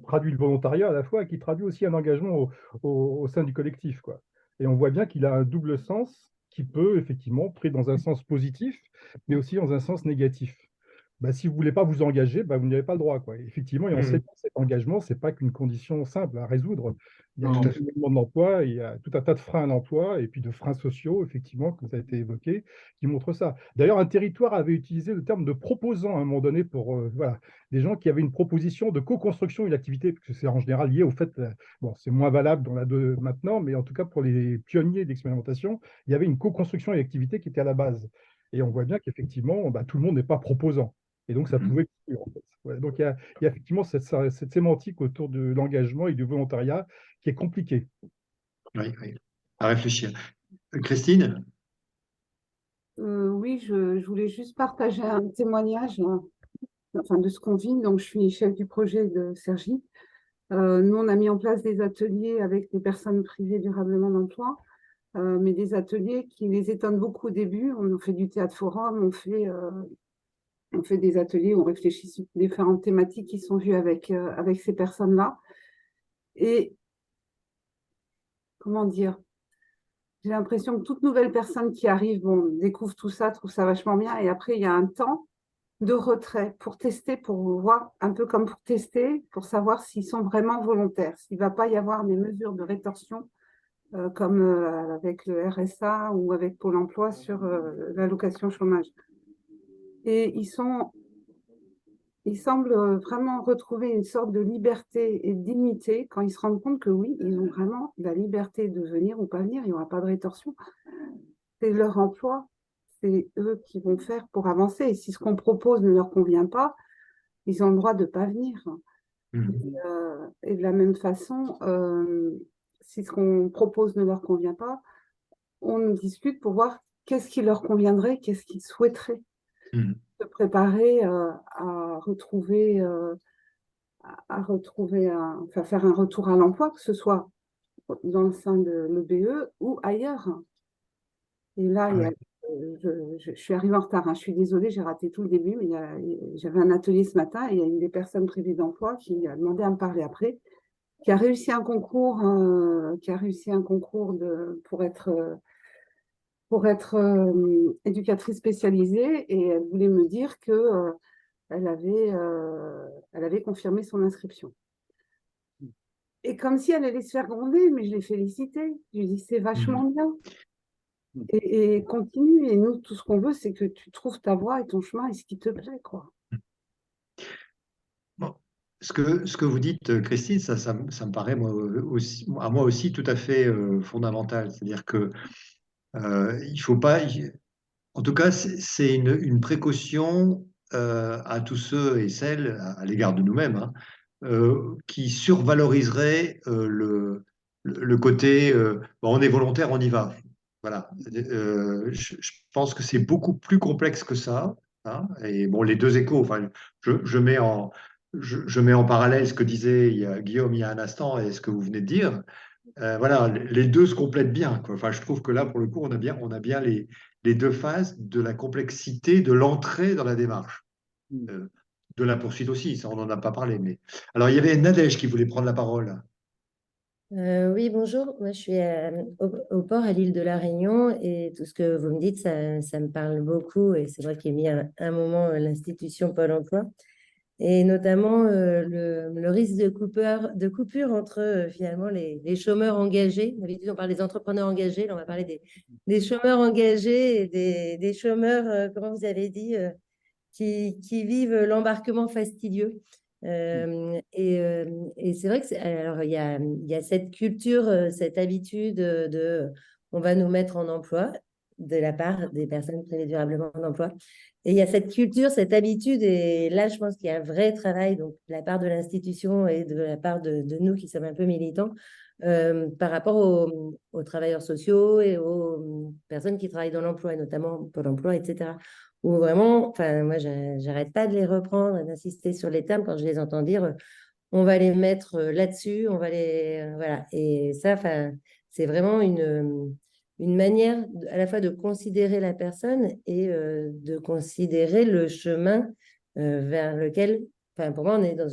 traduit le volontariat à la fois et qui traduit aussi un engagement au sein du collectif, quoi. Et on voit bien qu'il a un double sens qui peut effectivement pris dans un sens positif, mais aussi dans un sens négatif. Bah, si vous ne voulez pas vous engager, bah, vous n'avez pas le droit, quoi. Et effectivement, et on sait que cet engagement, ce n'est pas qu'une condition simple à résoudre. Il y a énormément de l'emploi, il y a tout un tas de freins à l'emploi et puis de freins sociaux, effectivement, comme ça a été évoqué, qui montrent ça. D'ailleurs, un territoire avait utilisé le terme de proposant à un moment donné pour voilà, des gens qui avaient une proposition de co-construction d'une activité, parce que c'est en général lié au fait, bon, c'est moins valable dans maintenant, mais en tout cas pour les pionniers d'expérimentation, il y avait une co-construction et activité qui était à la base. Et on voit bien qu'effectivement, bah, tout le monde n'est pas proposant. Et donc, ça pouvait exclure, en fait. Ouais, donc, il y a effectivement cette sémantique autour de l'engagement et du volontariat qui est compliquée. Oui, oui. À réfléchir. Christine? Oui, je voulais juste partager un témoignage enfin, de ce qu'on vit. Donc, je suis chef du projet de Cergy. Nous, on a mis en place des ateliers avec des personnes privées durablement d'emploi, mais des ateliers qui les étonnent beaucoup au début. On fait du théâtre forum, on fait des ateliers où on réfléchit sur différentes thématiques qui sont vues avec ces personnes-là. Et comment dire, j'ai l'impression que toute nouvelle personne qui arrive, bon, découvre tout ça, trouve ça vachement bien, et après, il y a un temps de retrait pour tester, pour voir, un peu comme pour tester, pour savoir s'ils sont vraiment volontaires, s'il ne va pas y avoir des mesures de rétorsion comme avec le RSA ou avec Pôle emploi sur l'allocation chômage. Et ils semblent vraiment retrouver une sorte de liberté et de dignité quand ils se rendent compte que oui, ils ont vraiment la liberté de venir ou pas venir, il n'y aura pas de rétorsion. C'est leur emploi, c'est eux qui vont faire pour avancer. Et si ce qu'on propose ne leur convient pas, ils ont le droit de ne pas venir. Et de la même façon, si ce qu'on propose ne leur convient pas, on discute pour voir qu'est-ce qui leur conviendrait, qu'est-ce qu'ils souhaiteraient. Se préparer à retrouver, enfin, faire un retour à l'emploi, que ce soit dans le sein de l'EBE ou ailleurs. Et là, il y a je suis arrivée en retard, hein. Je suis désolée, j'ai raté tout le début, mais j'avais un atelier ce matin et il y a une des personnes prévues d'emploi qui a demandé à me parler après, qui a réussi un concours, pour être éducatrice spécialisée et elle voulait me dire que elle avait confirmé son inscription. Et comme si elle allait se faire gronder, mais je l'ai félicitée. Je lui ai dit, c'est vachement bien. Et continue. Et nous, tout ce qu'on veut, c'est que tu trouves ta voie et ton chemin et ce qui te plaît, quoi. Bon. Ce que vous dites, Christine, ça me paraît à moi aussi tout à fait fondamental. C'est-à-dire que il faut pas, en tout cas, c'est une précaution à tous ceux et celles, à l'égard de nous-mêmes, hein, qui survaloriseraient le côté bon, on est volontaire, on y va. Voilà. Je pense que c'est beaucoup plus complexe que ça, hein. Et bon, les deux échos, enfin, je mets en parallèle ce que disait Guillaume il y a un instant et ce que vous venez de dire. Voilà, les deux se complètent bien, quoi. Enfin, je trouve que là, pour le coup, on a bien les deux phases de la complexité de l'entrée dans la démarche. De la poursuite aussi, ça, on n'en a pas parlé. Mais... Alors, il y avait Nadège qui voulait prendre la parole. Oui, bonjour. Moi, je suis au port à l'île de la Réunion et tout ce que vous me dites, ça me parle beaucoup. Et c'est vrai qu'il y a mis un moment l'institution Pôle emploi et notamment le risque de coupure entre finalement les chômeurs engagés. D'habitude, on parle des entrepreneurs engagés. Là, on va parler des chômeurs engagés et des chômeurs, comment vous avez dit, qui vivent l'embarquement fastidieux. Et c'est vrai que alors il y a cette culture, cette habitude de on va nous mettre en emploi de la part des personnes privées durablement d'emploi. Et il y a cette culture, cette habitude, et là je pense qu'il y a un vrai travail donc de la part de l'institution et de la part de nous qui sommes un peu militants par rapport aux travailleurs sociaux et aux personnes qui travaillent dans l'emploi, et notamment Pôle emploi, etc. Où vraiment, enfin, moi, j'arrête pas de les reprendre et d'insister sur les termes quand je les entends dire on va les mettre là-dessus, on va les. Voilà. Et ça, enfin, c'est vraiment une manière à la fois de considérer la personne et de considérer le chemin vers lequel, enfin, pour moi, on est dans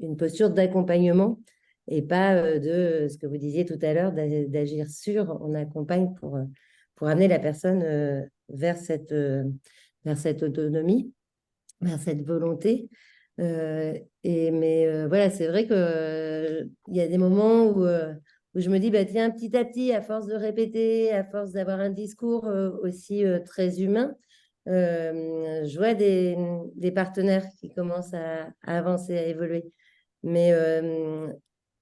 une posture d'accompagnement et pas de ce que vous disiez tout à l'heure, d'agir sur, on accompagne pour amener la personne vers cette autonomie, vers cette volonté. Mais voilà, c'est vrai qu'il y a des moments où je me dis, bah, tiens, petit à petit, à force de répéter, à force d'avoir un discours aussi très humain, je vois des partenaires qui commencent à avancer, à évoluer. Mais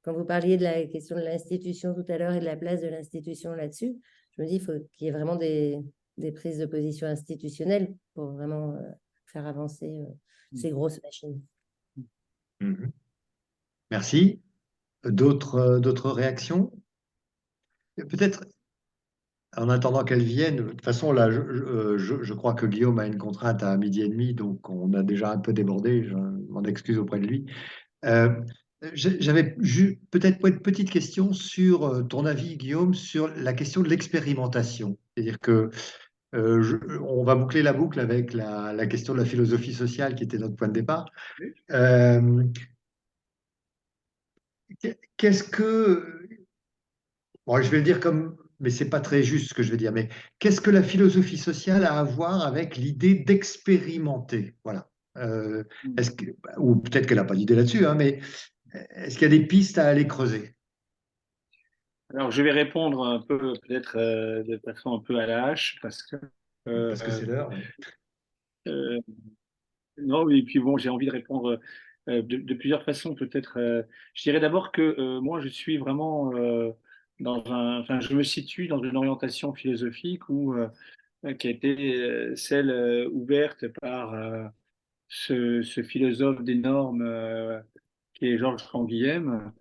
quand vous parliez de la question de l'institution tout à l'heure et de la place de l'institution là-dessus, je me dis qu'il faut qu'il y ait vraiment des prises de position institutionnelles pour vraiment faire avancer ces grosses machines. Merci. D'autres réactions? Peut-être, en attendant qu'elles viennent, de toute façon, là, je crois que Guillaume a une contrainte à 12h30, donc on a déjà un peu débordé, je m'en excuse auprès de lui. J'avais peut-être une petite question sur ton avis, Guillaume, sur la question de l'expérimentation. C'est-à-dire que on va boucler la boucle avec la question de la philosophie sociale qui était notre point de départ. Qu'est-ce que... Bon, je vais le dire comme... Mais c'est pas très juste ce que je vais dire. Mais qu'est-ce que la philosophie sociale a à voir avec l'idée d'expérimenter? Voilà. Ou peut-être qu'elle n'a pas d'idée là-dessus, hein, mais est-ce qu'il y a des pistes à aller creuser? Alors, je vais répondre un peu, peut-être de façon un peu à la hache, parce que c'est l'heure. Non, et puis bon, j'ai envie de répondre de plusieurs façons, peut-être. Je dirais d'abord que moi, je suis vraiment enfin, je me situe dans une orientation philosophique qui a été celle ouverte par ce philosophe des normes qui est Georges Canguilhem,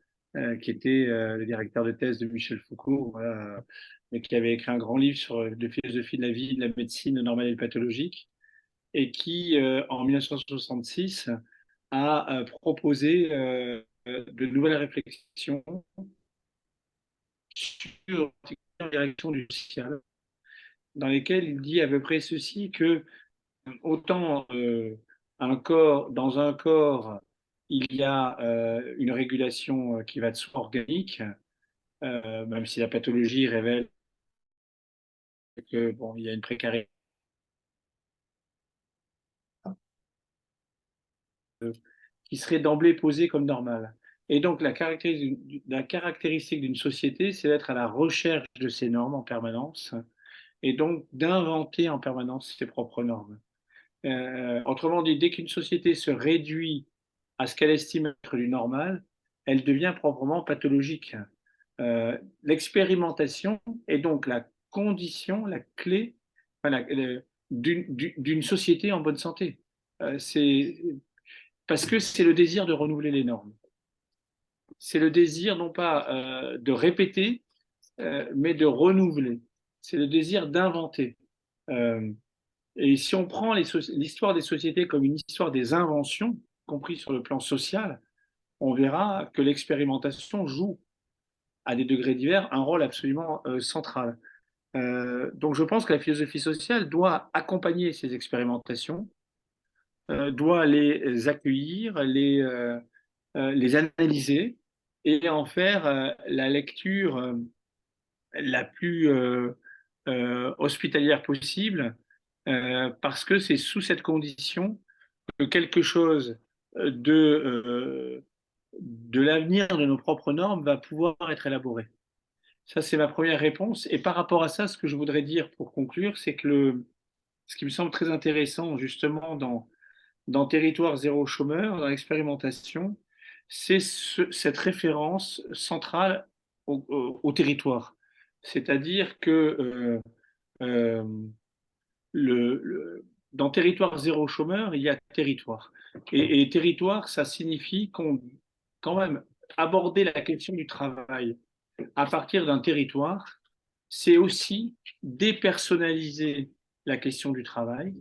qui était le directeur de thèse de Michel Foucault, voilà, et qui avait écrit un grand livre sur de philosophie de la vie, de la médecine normale et pathologique, et qui, en 1966, a proposé de nouvelles réflexions sur la direction du social, dans lesquels il dit à peu près ceci, que autant dans un corps, il y a une régulation qui va de soi organique, même si la pathologie révèle que bon, il y a une précarité qui serait d'emblée posée comme normale. Et donc la caractéristique d'une société, c'est d'être à la recherche de ces normes en permanence, et donc d'inventer en permanence ses propres normes. Autrement dit, dès qu'une société se réduit à ce qu'elle estime être du normal, elle devient proprement pathologique. L'expérimentation est donc la condition, la clé d'une société en bonne santé. Parce que c'est le désir de renouveler les normes. C'est le désir non pas de répéter, mais de renouveler. C'est le désir d'inventer. Et si on prend l'histoire des sociétés comme une histoire des inventions, compris sur le plan social, on verra que l'expérimentation joue, à des degrés divers, un rôle absolument central. Donc je pense que la philosophie sociale doit accompagner ces expérimentations, doit les accueillir, les analyser et en faire la lecture la plus hospitalière possible, parce que c'est sous cette condition que quelque chose de l'avenir de nos propres normes va pouvoir être élaboré. Ça, c'est ma première réponse. Et par rapport à ça, ce que je voudrais dire pour conclure, c'est que ce qui me semble très intéressant, justement, dans Territoire zéro chômeur, dans l'expérimentation, c'est cette référence centrale au territoire. C'est-à-dire que dans Territoire zéro chômeur, il y a territoire. Et territoire, ça signifie quand même aborder la question du travail à partir d'un territoire, c'est aussi dépersonnaliser la question du travail,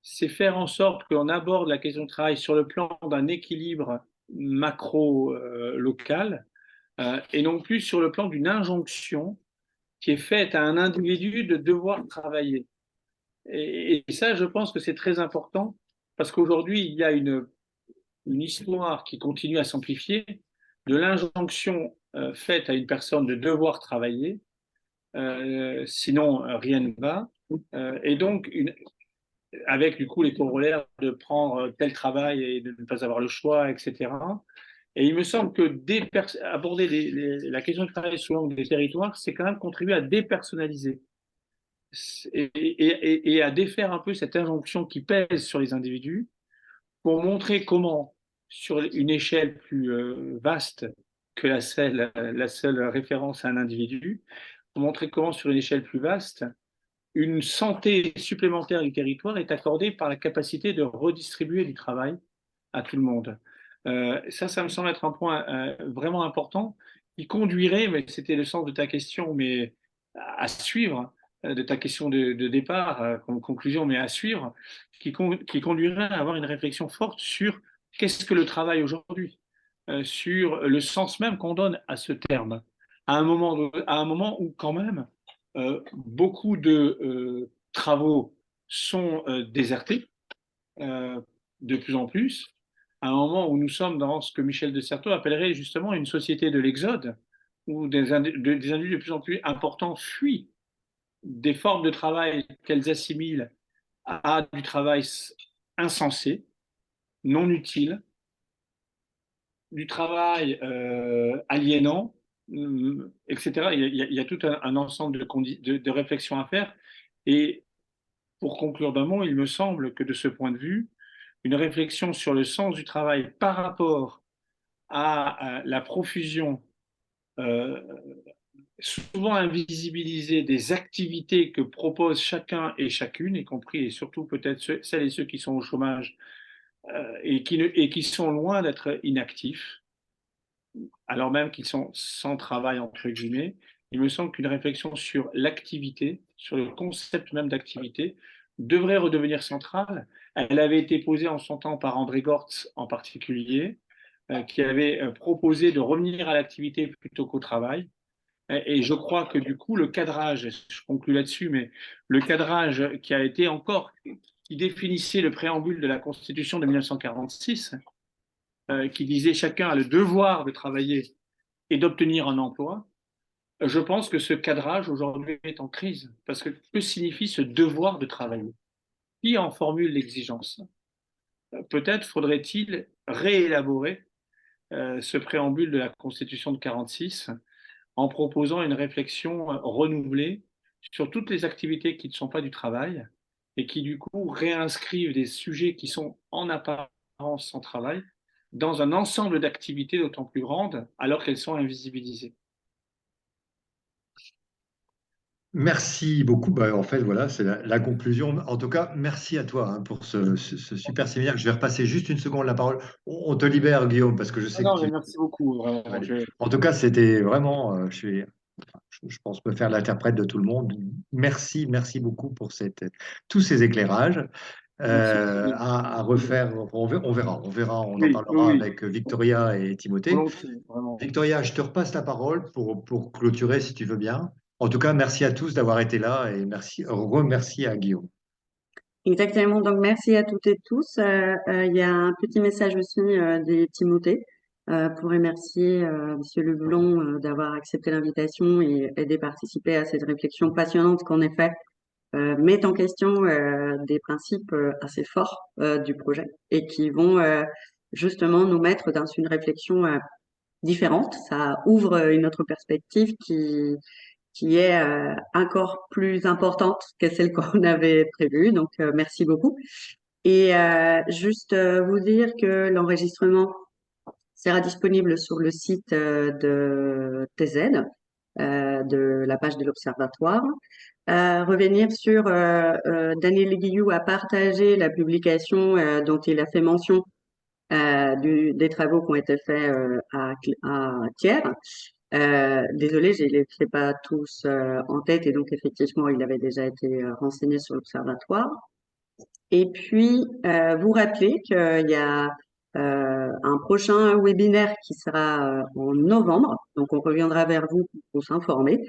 c'est faire en sorte qu'on aborde la question du travail sur le plan d'un équilibre macro-local et non plus sur le plan d'une injonction qui est faite à un individu de devoir travailler. Et ça, je pense que c'est très important parce qu'aujourd'hui, il y a une histoire qui continue à s'amplifier de l'injonction faite à une personne de devoir travailler, sinon rien ne va. Et donc, avec du coup les corollaires de prendre tel travail et de ne pas avoir le choix, etc. Et il me semble que aborder la question du travail sous l'angle des territoires, c'est quand même contribuer à dépersonnaliser et à défaire un peu cette injonction qui pèse sur les individus pour montrer comment, sur une échelle plus vaste que la seule référence à un individu, pour montrer comment, sur une échelle plus vaste, une santé supplémentaire du territoire est accordée par la capacité de redistribuer du travail à tout le monde. Ça me semble être un point vraiment important qui conduirait, mais c'était le sens de ta question, mais à suivre, de ta question de départ comme conclusion, mais à suivre, qui conduirait à avoir une réflexion forte sur qu'est-ce que le travail aujourd'hui, sur le sens même qu'on donne à ce terme, à un moment où quand même beaucoup de travaux sont désertés de plus en plus, à un moment où nous sommes dans ce que Michel de Certeau appellerait justement une société de l'exode, où des individus de plus en plus importants fuient des formes de travail qu'elles assimilent à du travail insensé, non utile, du travail aliénant, etc. Il y a tout un ensemble de réflexions à faire. Et pour conclure d'un mot, il me semble que de ce point de vue, une réflexion sur le sens du travail par rapport à la profusion souvent invisibilisée des activités que propose chacun et chacune, y compris et surtout peut-être celles et ceux qui sont au chômage et qui sont loin d'être inactifs, alors même qu'ils sont sans travail, entre guillemets. Il me semble qu'une réflexion sur l'activité, sur le concept même d'activité, devrait redevenir centrale. Elle avait été posée en son temps par André Gortz en particulier, qui avait proposé de revenir à l'activité plutôt qu'au travail. Et je crois que du coup, le cadrage, et je conclue là-dessus, mais le cadrage qui a été qui définissait le préambule de la Constitution de 1946, qui disait chacun a le devoir de travailler et d'obtenir un emploi, je pense que ce cadrage aujourd'hui est en crise. Parce que signifie ce devoir de travailler? Qui en formule l'exigence? Peut-être faudrait-il réélaborer ce préambule de la Constitution de 1946 en proposant une réflexion renouvelée sur toutes les activités qui ne sont pas du travail et qui, du coup, réinscrivent des sujets qui sont en apparence sans travail dans un ensemble d'activités d'autant plus grandes alors qu'elles sont invisibilisées. Merci beaucoup. En fait, voilà, c'est la conclusion. En tout cas, merci à toi pour ce super séminaire. Je vais repasser juste une seconde la parole. On te libère, Guillaume, parce que je sais Non, que mais tu... merci beaucoup. Vraiment, En tout cas, c'était vraiment, je pense me faire l'interprète de tout le monde. Merci, merci beaucoup pour tous ces éclairages. À refaire, on verra, on en parlera avec Victoria et Timothée. Victoria, je te repasse la parole pour clôturer si tu veux bien. En tout cas, merci à tous d'avoir été là et remercie à Guillaume. Exactement, donc merci à toutes et tous. Il y a un petit message aussi des Timothée pour remercier Monsieur Leblond d'avoir accepté l'invitation et de participer à cette réflexion passionnante qu'en effet met en question des principes assez forts du projet et qui vont justement nous mettre dans une réflexion différente. Ça ouvre une autre perspective qui est encore plus importante que celle qu'on avait prévue. Donc, merci beaucoup. Et juste vous dire que l'enregistrement sera disponible sur le site de TZ, de la page de l'Observatoire. Revenir sur Daniel Guillou a partagé la publication dont il a fait mention des travaux qui ont été faits à Thiers. Désolée, je ne les fais pas tous en tête et donc effectivement, il avait déjà été renseigné sur l'Observatoire. Et puis, vous rappelez qu'il y a un prochain webinaire qui sera en novembre. Donc, on reviendra vers vous pour s'informer.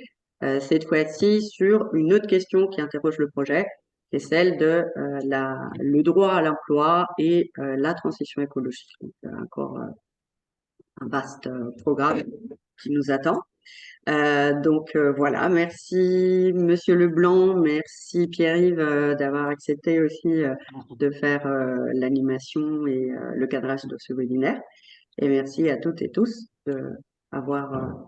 Cette fois-ci sur une autre question qui interroge le projet, c'est celle de le droit à l'emploi et la transition écologique. Donc, encore un vaste programme qui nous attend. Donc voilà, merci Monsieur Leblanc, merci Pierre-Yves d'avoir accepté aussi de faire l'animation et le cadrage de ce webinaire. Et merci à toutes et tous d'avoir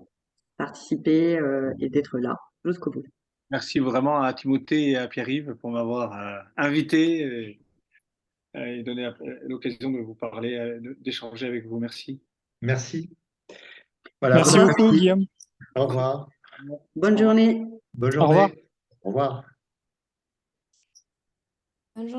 participé et d'être là jusqu'au bout. Merci vraiment à Timothée et à Pierre-Yves pour m'avoir invité et donné l'occasion de vous parler, d'échanger avec vous. Merci. Merci. Voilà, merci beaucoup, Guillaume. Au revoir. Bonne journée. Bonne journée. Au revoir. Au revoir. Bonne journée.